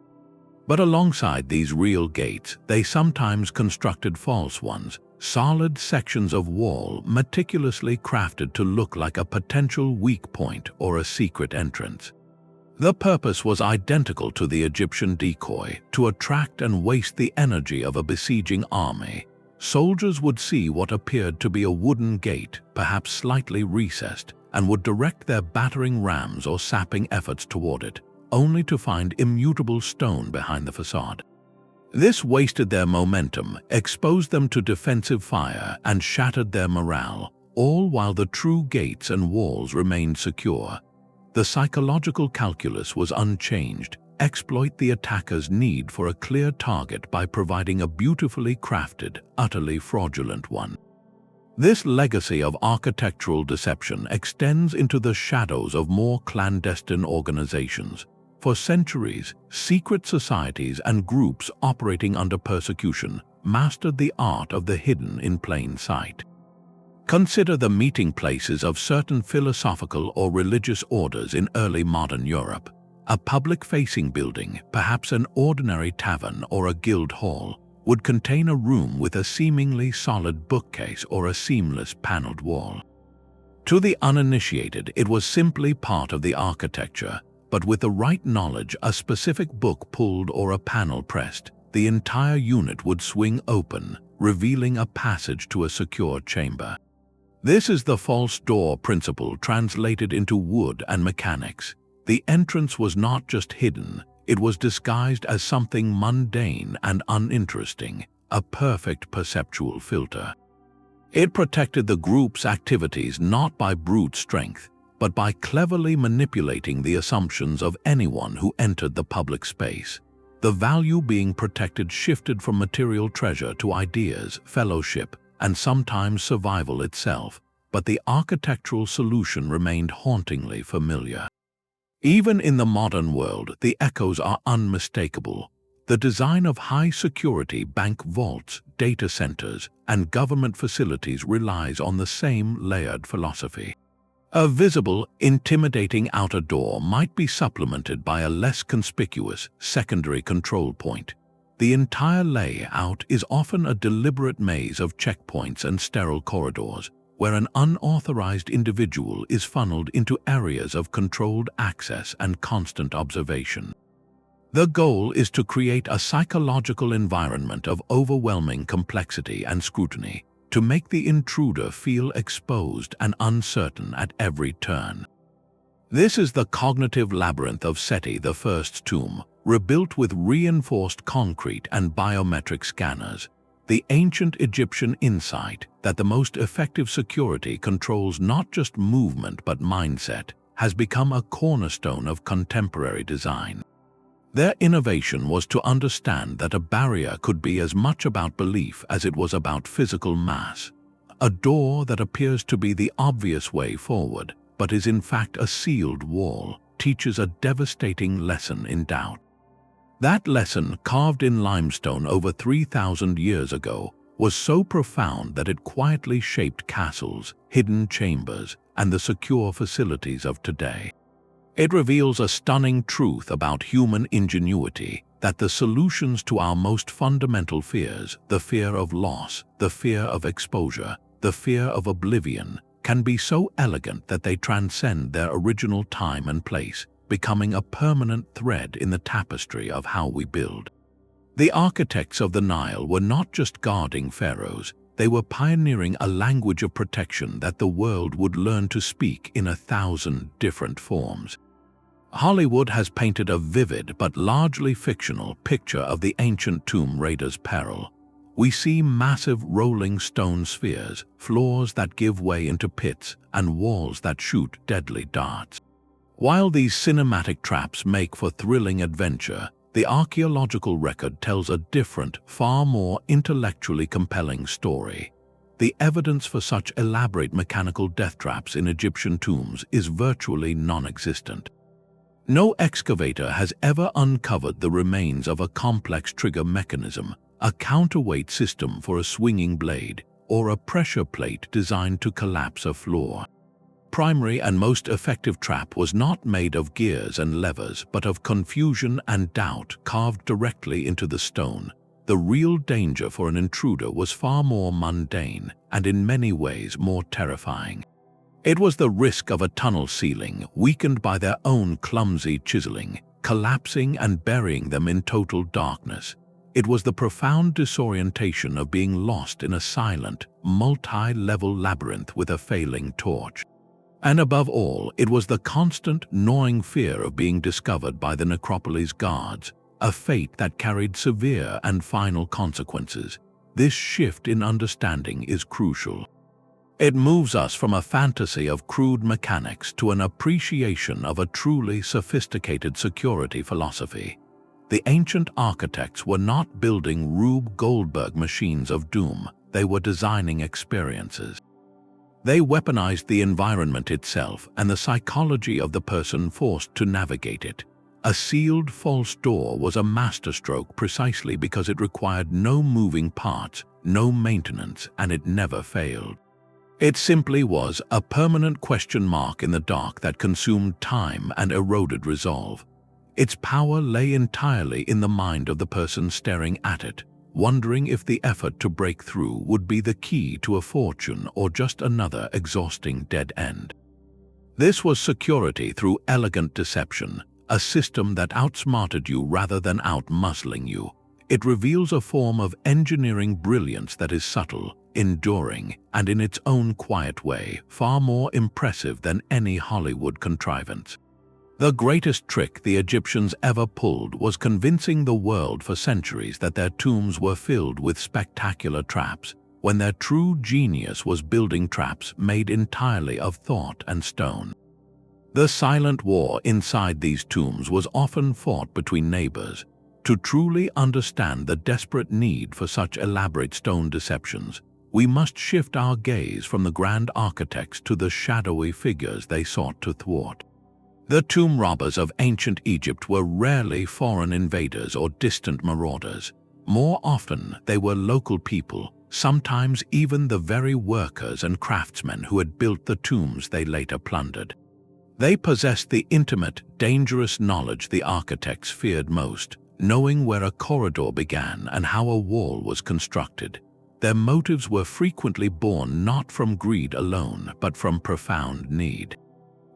But alongside these real gates, they sometimes constructed false ones, solid sections of wall meticulously crafted to look like a potential weak point or a secret entrance. The purpose was identical to the Egyptian decoy: to attract and waste the energy of a besieging army. Soldiers would see what appeared to be a wooden gate, perhaps slightly recessed, and would direct their battering rams or sapping efforts toward it, only to find immutable stone behind the facade. This wasted their momentum, exposed them to defensive fire, and shattered their morale, all while the true gates and walls remained secure. The psychological calculus was unchanged: exploit the attacker's need for a clear target by providing a beautifully crafted, utterly fraudulent one. This legacy of architectural deception extends into the shadows of more clandestine organizations. For centuries, secret societies and groups operating under persecution mastered the art of the hidden in plain sight. Consider the meeting places of certain philosophical or religious orders in early modern Europe. A public-facing building, perhaps an ordinary tavern or a guild hall, would contain a room with a seemingly solid bookcase or a seamless paneled wall. To the uninitiated, it was simply part of the architecture, but with the right knowledge, a specific book pulled or a panel pressed, the entire unit would swing open, revealing a passage to a secure chamber. This is the false door principle translated into wood and mechanics. The entrance was not just hidden, it was disguised as something mundane and uninteresting, a perfect perceptual filter. It protected the group's activities not by brute strength, but by cleverly manipulating the assumptions of anyone who entered the public space. The value being protected shifted from material treasure to ideas, fellowship, and sometimes survival itself, but the architectural solution remained hauntingly familiar. Even in the modern world, the echoes are unmistakable. The design of high-security bank vaults, data centers, and government facilities relies on the same layered philosophy. A visible, intimidating outer door might be supplemented by a less conspicuous secondary control point. The entire layout is often a deliberate maze of checkpoints and sterile corridors, where an unauthorized individual is funneled into areas of controlled access and constant observation. The goal is to create a psychological environment of overwhelming complexity and scrutiny, to make the intruder feel exposed and uncertain at every turn. This is the cognitive labyrinth of Seti, the first tomb, rebuilt with reinforced concrete and biometric scanners. The ancient Egyptian insight that the most effective security controls not just movement but mindset has become a cornerstone of contemporary design. Their innovation was to understand that a barrier could be as much about belief as it was about physical mass. A door that appears to be the obvious way forward, but is in fact a sealed wall, teaches a devastating lesson in doubt. That lesson, carved in limestone over 3,000 years ago, was so profound that it quietly shaped castles, hidden chambers, and the secure facilities of today. It reveals a stunning truth about human ingenuity, that the solutions to our most fundamental fears, the fear of loss, the fear of exposure, the fear of oblivion, can be so elegant that they transcend their original time and place, becoming a permanent thread in the tapestry of how we build. The architects of the Nile were not just guarding pharaohs, they were pioneering a language of protection that the world would learn to speak in 1,000 different forms. Hollywood has painted a vivid but largely fictional picture of the ancient tomb raider's peril. We see massive rolling stone spheres, floors that give way into pits, and walls that shoot deadly darts. While these cinematic traps make for thrilling adventure, the archaeological record tells a different, far more intellectually compelling story. The evidence for such elaborate mechanical death traps in Egyptian tombs is virtually non-existent. No excavator has ever uncovered the remains of a complex trigger mechanism, a counterweight system for a swinging blade, or a pressure plate designed to collapse a floor. Primary and most effective trap was not made of gears and levers, but of confusion and doubt carved directly into the stone. The real danger for an intruder was far more mundane and in many ways more terrifying. It was the risk of a tunnel ceiling, weakened by their own clumsy chiseling, collapsing and burying them in total darkness. It was the profound disorientation of being lost in a silent, multi-level labyrinth with a failing torch. And above all, it was the constant, gnawing fear of being discovered by the necropolis guards, a fate that carried severe and final consequences. This shift in understanding is crucial. It moves us from a fantasy of crude mechanics to an appreciation of a truly sophisticated security philosophy. The ancient architects were not building Rube Goldberg machines of doom, they were designing experiences. They weaponized the environment itself and the psychology of the person forced to navigate it. A sealed false door was a masterstroke precisely because it required no moving parts, no maintenance, and it never failed. It simply was a permanent question mark in the dark that consumed time and eroded resolve. Its power lay entirely in the mind of the person staring at it, wondering if the effort to break through would be the key to a fortune or just another exhausting dead end. This was security through elegant deception, a system that outsmarted you rather than outmuscling you. It reveals a form of engineering brilliance that is subtle, enduring, and in its own quiet way, far more impressive than any Hollywood contrivance. The greatest trick the Egyptians ever pulled was convincing the world for centuries that their tombs were filled with spectacular traps, when their true genius was building traps made entirely of thought and stone. The silent war inside these tombs was often fought between neighbors. To truly understand the desperate need for such elaborate stone deceptions, we must shift our gaze from the grand architects to the shadowy figures they sought to thwart. The tomb robbers of ancient Egypt were rarely foreign invaders or distant marauders. More often, they were local people, sometimes even the very workers and craftsmen who had built the tombs they later plundered. They possessed the intimate, dangerous knowledge the architects feared most, knowing where a corridor began and how a wall was constructed. Their motives were frequently born not from greed alone, but from profound need.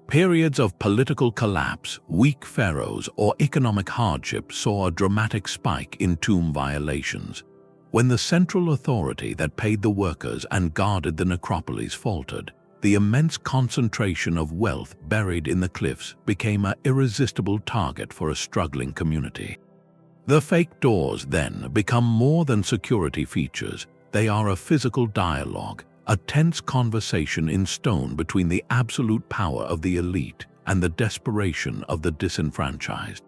Periods of political collapse, weak pharaohs, or economic hardship saw a dramatic spike in tomb violations. When the central authority that paid the workers and guarded the necropolis faltered, the immense concentration of wealth buried in the cliffs became an irresistible target for a struggling community. The fake doors then become more than security features. They are a physical dialogue, a tense conversation in stone between the absolute power of the elite and the desperation of the disenfranchised.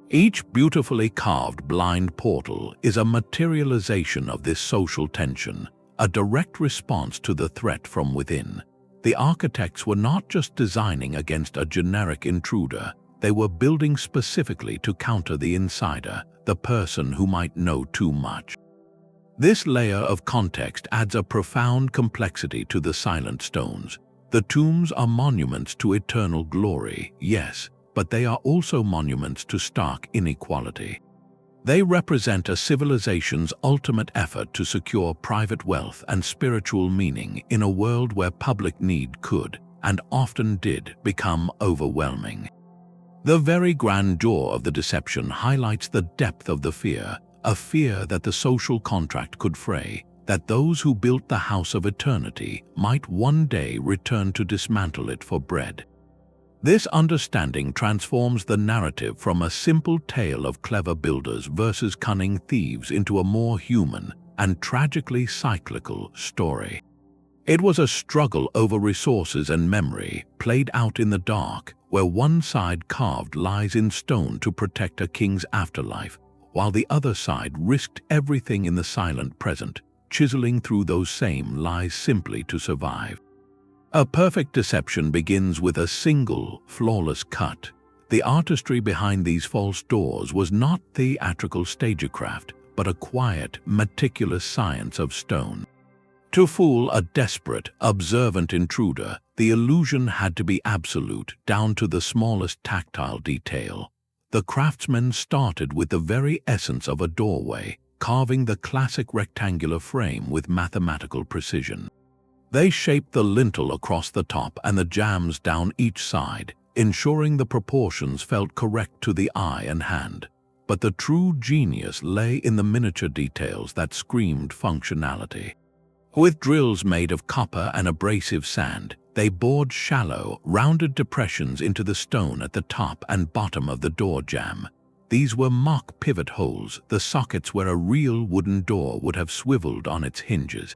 Each beautifully carved blind portal is a materialization of this social tension, a direct response to the threat from within. The architects were not just designing against a generic intruder, they were building specifically to counter the insider, the person who might know too much. This layer of context adds a profound complexity to the silent stones. The tombs are monuments to eternal glory, yes, but they are also monuments to stark inequality. They represent a civilization's ultimate effort to secure private wealth and spiritual meaning in a world where public need could, and often did, become overwhelming. The very grandeur of the deception highlights the depth of the fear, a fear that the social contract could fray, that those who built the house of eternity might one day return to dismantle it for bread. This understanding transforms the narrative from a simple tale of clever builders versus cunning thieves into a more human and tragically cyclical story. It was a struggle over resources and memory, played out in the dark, where one side carved lies in stone to protect a king's afterlife, while the other side risked everything in the silent present, chiseling through those same lies simply to survive. A perfect deception begins with a single, flawless cut. The artistry behind these false doors was not theatrical stagecraft, but a quiet, meticulous science of stone. To fool a desperate, observant intruder, the illusion had to be absolute, down to the smallest tactile detail. The craftsmen started with the very essence of a doorway, carving the classic rectangular frame with mathematical precision. They shaped the lintel across the top and the jambs down each side, ensuring the proportions felt correct to the eye and hand. But the true genius lay in the miniature details that screamed functionality. With drills made of copper and abrasive sand, they bored shallow, rounded depressions into the stone at the top and bottom of the door jamb. These were mock pivot holes, the sockets where a real wooden door would have swiveled on its hinges.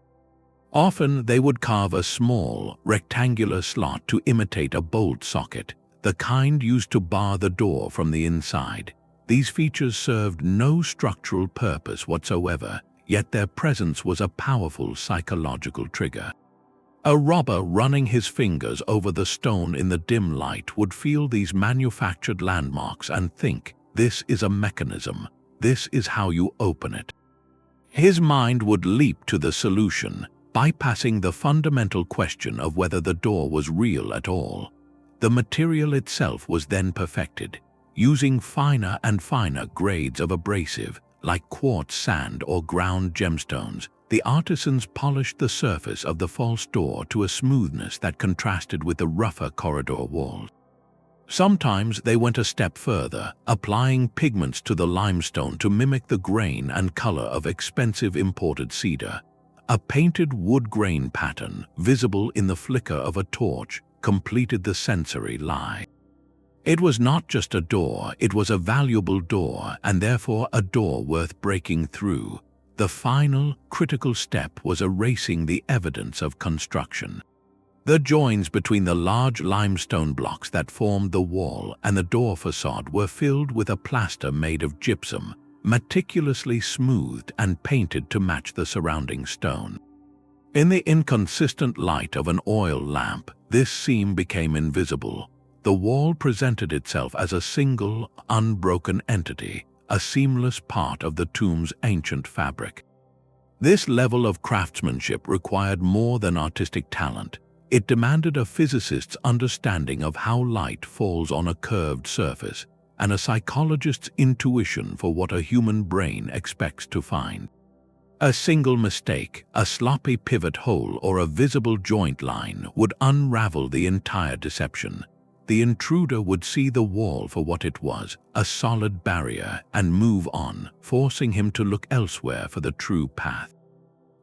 Often they would carve a small, rectangular slot to imitate a bolt socket, the kind used to bar the door from the inside. These features served no structural purpose whatsoever, yet their presence was a powerful psychological trigger. A robber running his fingers over the stone in the dim light would feel these manufactured landmarks and think, this is a mechanism, this is how you open it. His mind would leap to the solution, bypassing the fundamental question of whether the door was real at all. The material itself was then perfected, using finer and finer grades of abrasive, like quartz sand or ground gemstones. The artisans polished the surface of the false door to a smoothness that contrasted with the rougher corridor walls. Sometimes they went a step further, applying pigments to the limestone to mimic the grain and color of expensive imported cedar. A painted wood grain pattern, visible in the flicker of a torch, completed the sensory lie. It was not just a door, it was a valuable door, and therefore a door worth breaking through. The final, critical step was erasing the evidence of construction. The joins between the large limestone blocks that formed the wall and the door facade were filled with a plaster made of gypsum, meticulously smoothed and painted to match the surrounding stone. In the inconsistent light of an oil lamp, this seam became invisible. The wall presented itself as a single, unbroken entity, a seamless part of the tomb's ancient fabric. This level of craftsmanship required more than artistic talent. It demanded a physicist's understanding of how light falls on a curved surface, and a psychologist's intuition for what a human brain expects to find. A single mistake, a sloppy pivot hole, or a visible joint line would unravel the entire deception. The intruder would see the wall for what it was, a solid barrier, and move on, forcing him to look elsewhere for the true path.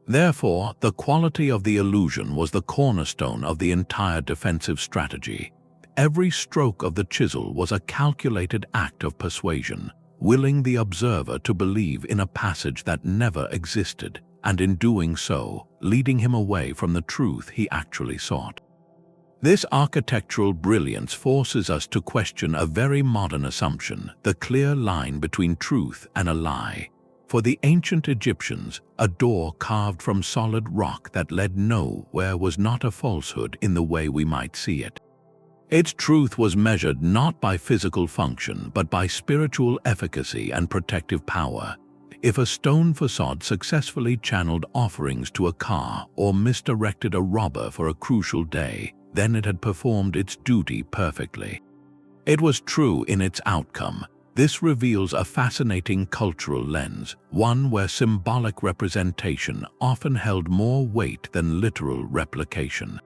Therefore, the quality of the illusion was the cornerstone of the entire defensive strategy. Every stroke of the chisel was a calculated act of persuasion, willing the observer to believe in a passage that never existed, and in doing so, leading him away from the truth he actually sought. This architectural brilliance forces us to question a very modern assumption, the clear line between truth and a lie. For the ancient Egyptians, a door carved from solid rock that led nowhere was not a falsehood in the way we might see it. Its truth was measured not by physical function, but by spiritual efficacy and protective power. If a stone facade successfully channeled offerings to a car or misdirected a robber for a crucial day, then it had performed its duty perfectly. It was true in its outcome. This reveals a fascinating cultural lens, one where symbolic representation often held more weight than literal replication.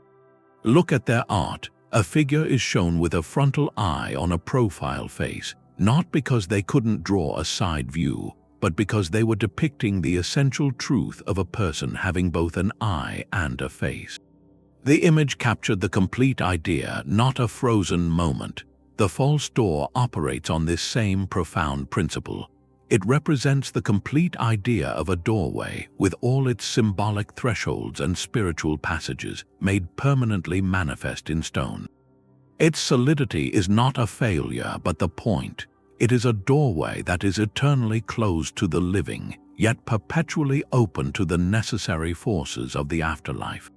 Look at their art. A figure is shown with a frontal eye on a profile face, not because they couldn't draw a side view, but because they were depicting the essential truth of a person having both an eye and a face. The image captured the complete idea, not a frozen moment. The false door operates on this same profound principle. It represents the complete idea of a doorway, with all its symbolic thresholds and spiritual passages made permanently manifest in stone. Its solidity is not a failure, but the point. It is a doorway that is eternally closed to the living, yet perpetually open to the necessary forces of the afterlife.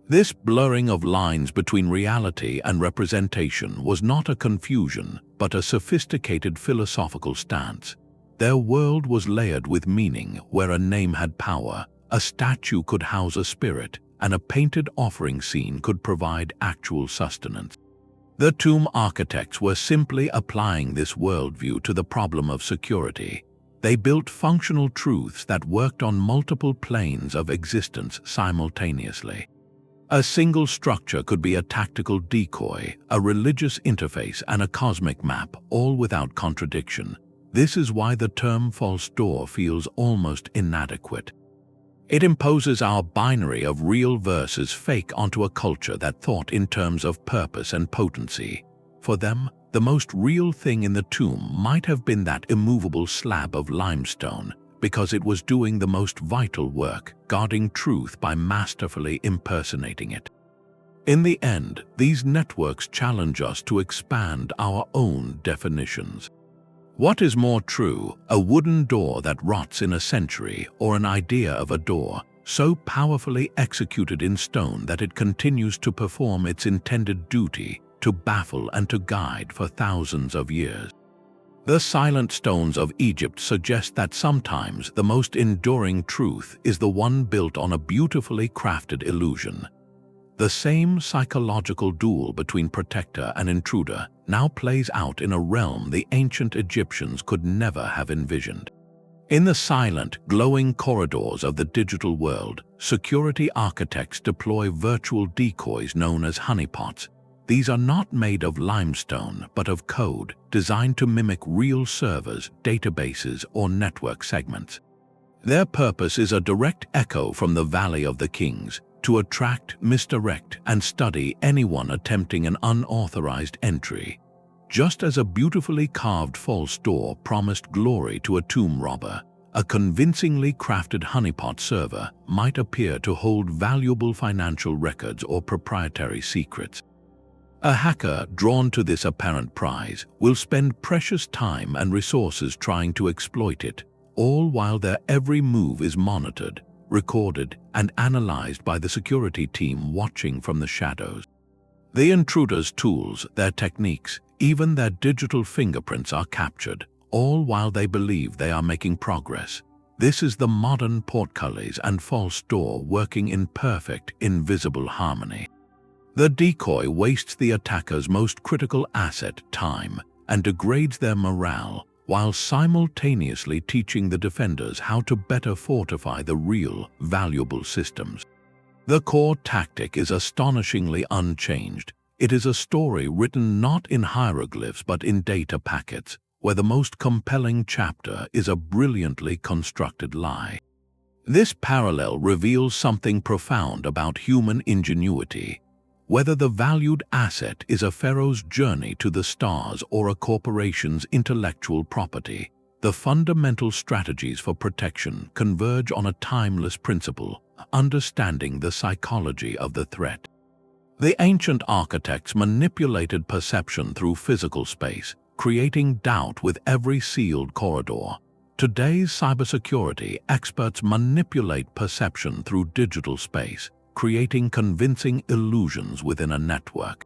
This blurring of lines between reality and representation was not a confusion, but a sophisticated philosophical stance. Their world was layered with meaning, where a name had power, a statue could house a spirit, and a painted offering scene could provide actual sustenance. The tomb architects were simply applying this worldview to the problem of security. They built functional truths that worked on multiple planes of existence simultaneously. A single structure could be a tactical decoy, a religious interface, and a cosmic map, all without contradiction. This is why the term false door feels almost inadequate. It imposes our binary of real versus fake onto a culture that thought in terms of purpose and potency. For them, the most real thing in the tomb might have been that immovable slab of limestone, because it was doing the most vital work, guarding truth by masterfully impersonating it. In the end, these networks challenge us to expand our own definitions. What is more true, a wooden door that rots in a century, or an idea of a door so powerfully executed in stone that it continues to perform its intended duty, to baffle and to guide for thousands of years? The silent stones of Egypt suggest that sometimes the most enduring truth is the one built on a beautifully crafted illusion. The same psychological duel between protector and intruder now plays out in a realm the ancient Egyptians could never have envisioned. In the silent, glowing corridors of the digital world, security architects deploy virtual decoys known as honeypots. These are not made of limestone, but of code, designed to mimic real servers, databases, or network segments. Their purpose is a direct echo from the Valley of the Kings, to attract, misdirect, and study anyone attempting an unauthorized entry. Just as a beautifully carved false door promised glory to a tomb robber, a convincingly crafted honeypot server might appear to hold valuable financial records or proprietary secrets. A hacker drawn to this apparent prize will spend precious time and resources trying to exploit it, all while their every move is monitored, recorded, and analyzed by the security team watching from the shadows. The intruders' tools, their techniques, even their digital fingerprints are captured, all while they believe they are making progress. This is the modern portcullis and false door working in perfect, invisible harmony. The decoy wastes the attacker's most critical asset, time, and degrades their morale, while simultaneously teaching the defenders how to better fortify the real, valuable systems. The core tactic is astonishingly unchanged. It is a story written not in hieroglyphs but in data packets, where the most compelling chapter is a brilliantly constructed lie. This parallel reveals something profound about human ingenuity. Whether the valued asset is a pharaoh's journey to the stars or a corporation's intellectual property, the fundamental strategies for protection converge on a timeless principle: understanding the psychology of the threat. The ancient architects manipulated perception through physical space, creating doubt with every sealed corridor. Today's cybersecurity experts manipulate perception through digital space, creating convincing illusions within a network.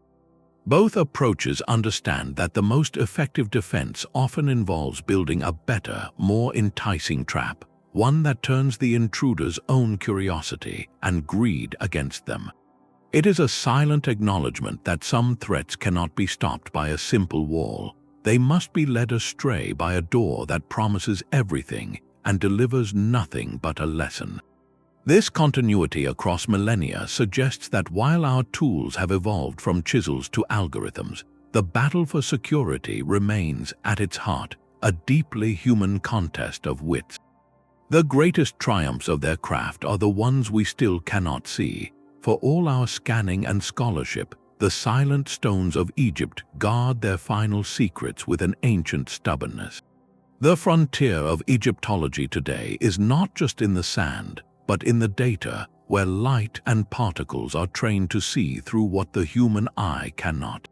Both approaches understand that the most effective defense often involves building a better, more enticing trap, one that turns the intruder's own curiosity and greed against them. It is a silent acknowledgement that some threats cannot be stopped by a simple wall. They must be led astray by a door that promises everything and delivers nothing but a lesson. This continuity across millennia suggests that while our tools have evolved from chisels to algorithms, the battle for security remains at its heart, a deeply human contest of wits. The greatest triumphs of their craft are the ones we still cannot see. For all our scanning and scholarship, the silent stones of Egypt guard their final secrets with an ancient stubbornness. The frontier of Egyptology today is not just in the sand, but in the data, where light and particles are trained to see through what the human eye cannot.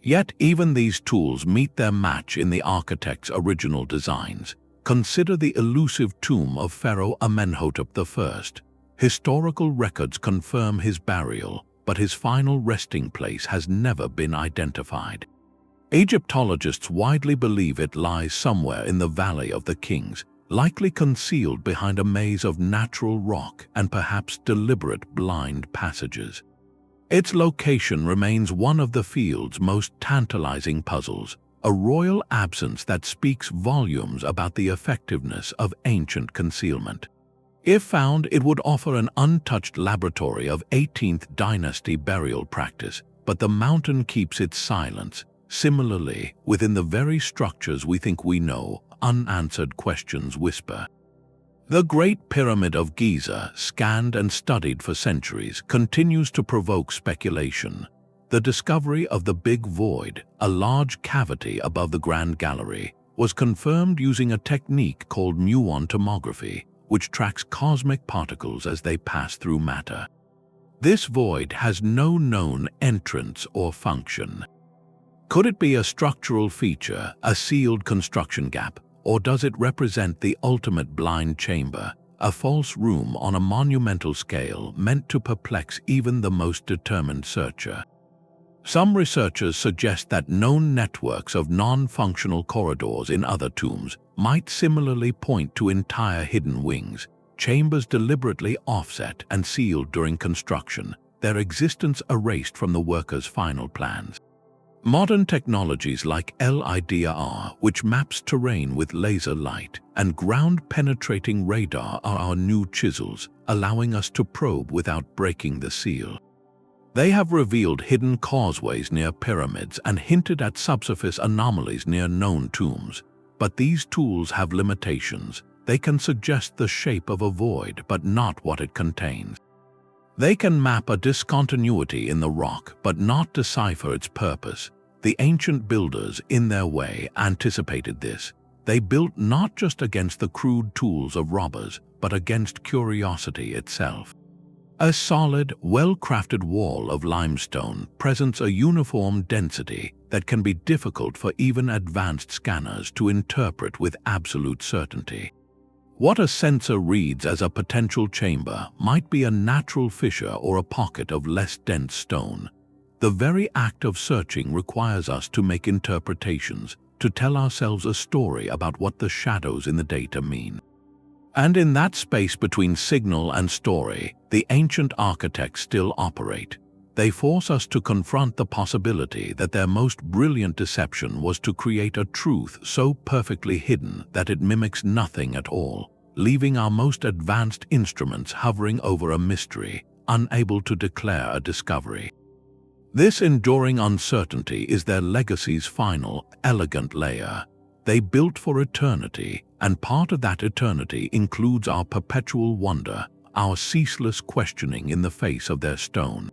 Yet even these tools meet their match in the architect's original designs. Consider the elusive tomb of Pharaoh Amenhotep I. Historical records confirm his burial, but his final resting place has never been identified. Egyptologists widely believe it lies somewhere in the Valley of the Kings, likely concealed behind a maze of natural rock and perhaps deliberate blind passages. Its location remains one of the field's most tantalizing puzzles, a royal absence that speaks volumes about the effectiveness of ancient concealment. If found, it would offer an untouched laboratory of 18th Dynasty burial practice, but the mountain keeps its silence. Similarly, within the very structures we think we know, unanswered questions whisper. The Great Pyramid of Giza, scanned and studied for centuries, continues to provoke speculation. The discovery of the Big Void, a large cavity above the Grand Gallery, was confirmed using a technique called muon tomography, which tracks cosmic particles as they pass through matter. This void has no known entrance or function. Could it be a structural feature, a sealed construction gap, or does it represent the ultimate blind chamber, a false room on a monumental scale meant to perplex even the most determined searcher? Some researchers suggest that known networks of non-functional corridors in other tombs might similarly point to entire hidden wings, chambers deliberately offset and sealed during construction, their existence erased from the workers' final plans. Modern technologies like LIDAR, which maps terrain with laser light, and ground-penetrating radar are our new chisels, allowing us to probe without breaking the seal. They have revealed hidden causeways near pyramids and hinted at subsurface anomalies near known tombs. But these tools have limitations. They can suggest the shape of a void, but not what it contains. They can map a discontinuity in the rock, but not decipher its purpose. The ancient builders, in their way, anticipated this. They built not just against the crude tools of robbers, but against curiosity itself. A solid, well-crafted wall of limestone presents a uniform density that can be difficult for even advanced scanners to interpret with absolute certainty. What a sensor reads as a potential chamber might be a natural fissure or a pocket of less dense stone. The very act of searching requires us to make interpretations, to tell ourselves a story about what the shadows in the data mean. And in that space between signal and story, the ancient architects still operate. They force us to confront the possibility that their most brilliant deception was to create a truth so perfectly hidden that it mimics nothing at all, leaving our most advanced instruments hovering over a mystery, unable to declare a discovery. This enduring uncertainty is their legacy's final, elegant layer. They built for eternity, and part of that eternity includes our perpetual wonder, our ceaseless questioning in the face of their stone.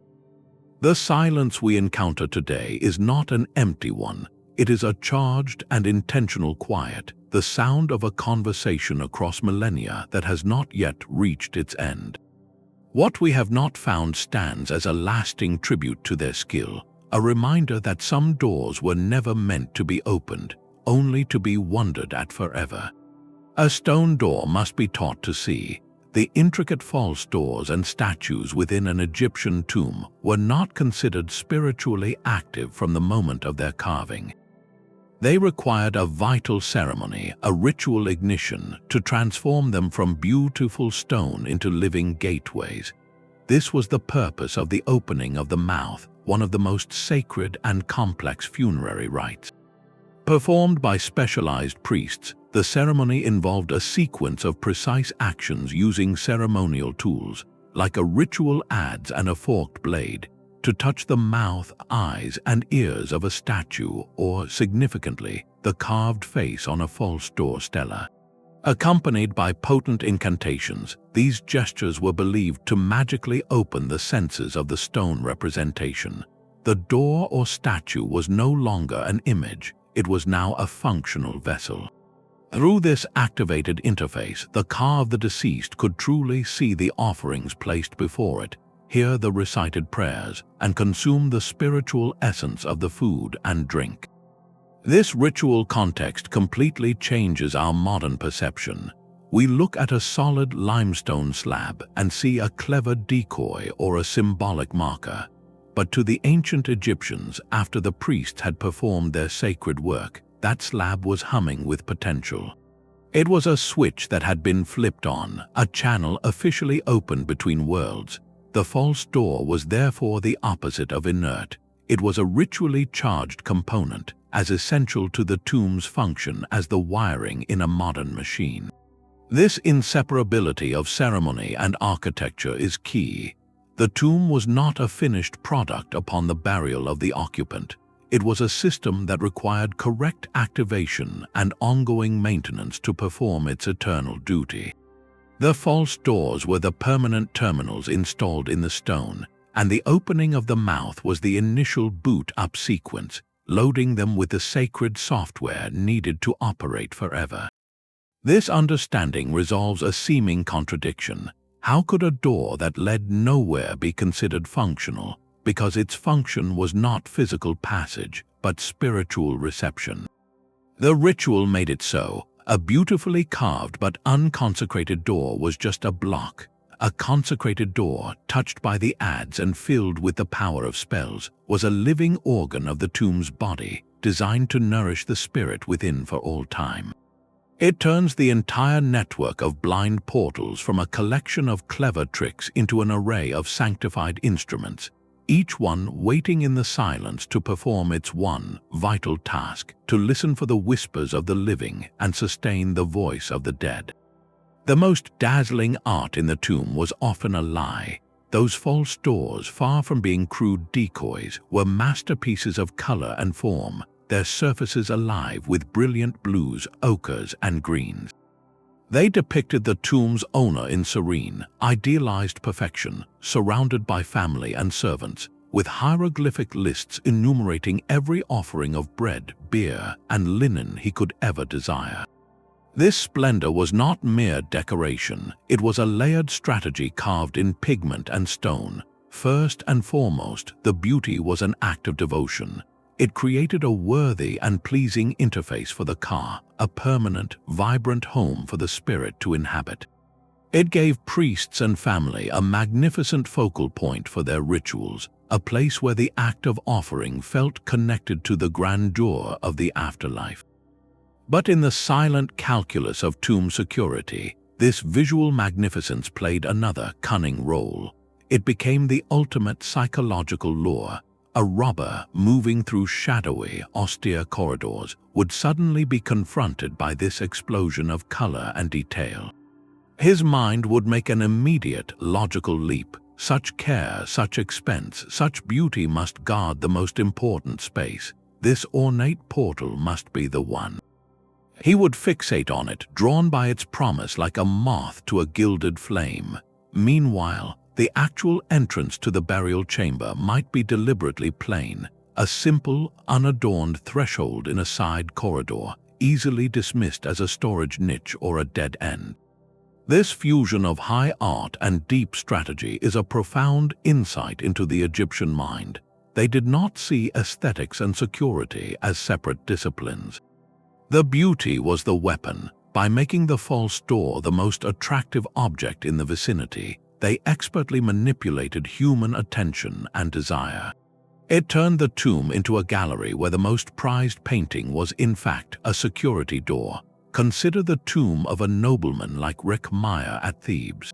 The silence we encounter today is not an empty one. It is a charged and intentional quiet, the sound of a conversation across millennia that has not yet reached its end. What we have not found stands as a lasting tribute to their skill, a reminder that some doors were never meant to be opened, only to be wondered at forever. A stone door must be taught to see. The intricate false doors and statues within an Egyptian tomb were not considered spiritually active from the moment of their carving. They required a vital ceremony, a ritual ignition, to transform them from beautiful stone into living gateways. This was the purpose of the opening of the mouth, one of the most sacred and complex funerary rites. Performed by specialized priests, the ceremony involved a sequence of precise actions using ceremonial tools, like a ritual adze and a forked blade, to touch the mouth, eyes, and ears of a statue or, significantly, the carved face on a false door stela. Accompanied by potent incantations, these gestures were believed to magically open the senses of the stone representation. The door or statue was no longer an image, it was now a functional vessel. Through this activated interface, the ka of the deceased could truly see the offerings placed before it, hear the recited prayers, and consume the spiritual essence of the food and drink. This ritual context completely changes our modern perception. We look at a solid limestone slab and see a clever decoy or a symbolic marker. But to the ancient Egyptians, after the priests had performed their sacred work, that slab was humming with potential. It was a switch that had been flipped on, a channel officially opened between worlds. The false door was therefore the opposite of inert. It was a ritually charged component, as essential to the tomb's function as the wiring in a modern machine. This inseparability of ceremony and architecture is key. The tomb was not a finished product upon the burial of the occupant. It was a system that required correct activation and ongoing maintenance to perform its eternal duty. The false doors were the permanent terminals installed in the stone, and the opening of the mouth was the initial boot-up sequence, loading them with the sacred software needed to operate forever. This understanding resolves a seeming contradiction. How could a door that led nowhere be considered functional? Because its function was not physical passage, but spiritual reception. The ritual made it so. A beautifully carved but unconsecrated door was just a block. A consecrated door, touched by the adze and filled with the power of spells, was a living organ of the tomb's body, designed to nourish the spirit within for all time. It turns the entire network of blind portals from a collection of clever tricks into an array of sanctified instruments, each one waiting in the silence to perform its one vital task, to listen for the whispers of the living and sustain the voice of the dead. The most dazzling art in the tomb was often a lie. Those false doors, far from being crude decoys, were masterpieces of color and form, their surfaces alive with brilliant blues, ochres, and greens. They depicted the tomb's owner in serene, idealized perfection, surrounded by family and servants, with hieroglyphic lists enumerating every offering of bread, beer, and linen he could ever desire. This splendor was not mere decoration, it was a layered strategy carved in pigment and stone. First and foremost, the beauty was an act of devotion. It created a worthy and pleasing interface for the ka, a permanent, vibrant home for the spirit to inhabit. It gave priests and family a magnificent focal point for their rituals, a place where the act of offering felt connected to the grandeur of the afterlife. But in the silent calculus of tomb security, This visual magnificence played another cunning role. It became the ultimate psychological lure. A robber moving through shadowy, austere corridors would suddenly be confronted by this explosion of color and detail. His mind would make an immediate, logical leap. Such care, such expense, such beauty must guard the most important space. This ornate portal must be the one. He would fixate on it, drawn by its promise like a moth to a gilded flame. Meanwhile, the actual entrance to the burial chamber might be deliberately plain, a simple, unadorned threshold in a side corridor, easily dismissed as a storage niche or a dead end. This fusion of high art and deep strategy is a profound insight into the Egyptian mind. They did not see aesthetics and security as separate disciplines. The beauty was the weapon. By making the false door the most attractive object in the vicinity, they expertly manipulated human attention and desire. It turned the tomb into a gallery where the most prized painting was in fact a security door. Consider the tomb of a nobleman like Rekhmire at Thebes.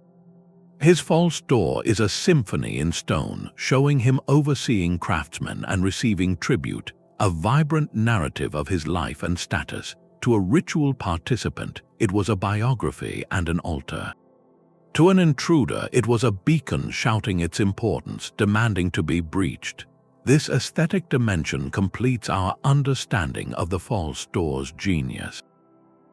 His false door is a symphony in stone, showing him overseeing craftsmen and receiving tribute, a vibrant narrative of his life and status. To a ritual participant, it was a biography and an altar. To an intruder, it was a beacon shouting its importance, demanding to be breached. This aesthetic dimension completes our understanding of the false door's genius.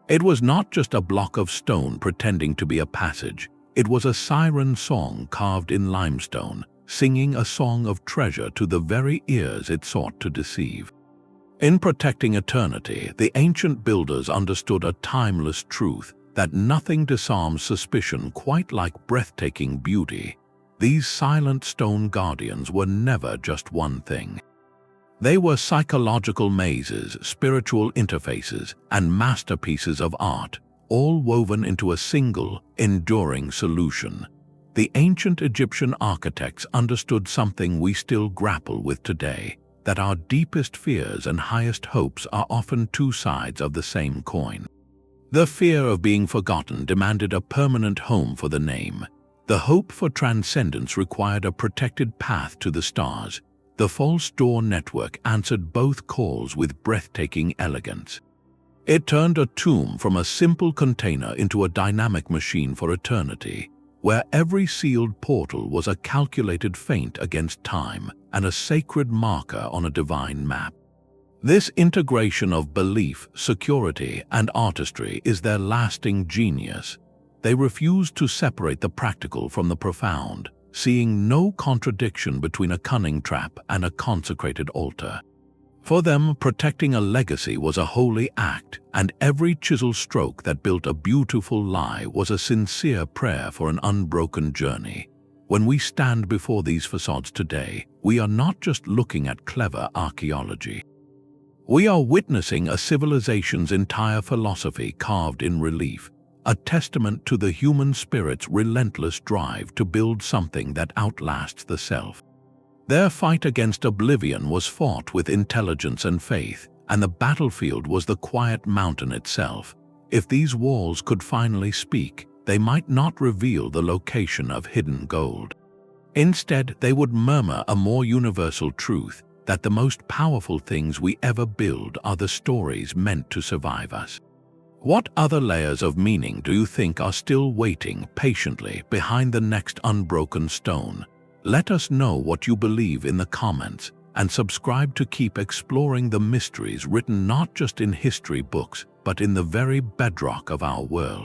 It was not just a block of stone pretending to be a passage. It was a siren song carved in limestone, singing a song of treasure to the very ears it sought to deceive. In protecting eternity, the ancient builders understood a timeless truth, that nothing disarms suspicion quite like breathtaking beauty. These silent stone guardians were never just one thing. They were psychological mazes, spiritual interfaces, and masterpieces of art, all woven into a single, enduring solution. The ancient Egyptian architects understood something we still grapple with today, that our deepest fears and highest hopes are often two sides of the same coin. The fear of being forgotten demanded a permanent home for the name. The hope for transcendence required a protected path to the stars. The false door network answered both calls with breathtaking elegance. It turned a tomb from a simple container into a dynamic machine for eternity, where every sealed portal was a calculated feint against time and a sacred marker on a divine map. This integration of belief, security, and artistry is their lasting genius. They refused to separate the practical from the profound, seeing no contradiction between a cunning trap and a consecrated altar. For them, protecting a legacy was a holy act, and every chisel stroke that built a beautiful lie was a sincere prayer for an unbroken journey. When we stand before these facades today, we are not just looking at clever archaeology. We are witnessing a civilization's entire philosophy carved in relief, a testament to the human spirit's relentless drive to build something that outlasts the self. Their fight against oblivion was fought with intelligence and faith, and the battlefield was the quiet mountain itself. If these walls could finally speak, they might not reveal the location of hidden gold. Instead, they would murmur a more universal truth, that the most powerful things we ever build are the stories meant to survive us. What other layers of meaning do you think are still waiting patiently behind the next unbroken stone? Let us know what you believe in the comments, and subscribe to keep exploring the mysteries written not just in history books, but in the very bedrock of our world.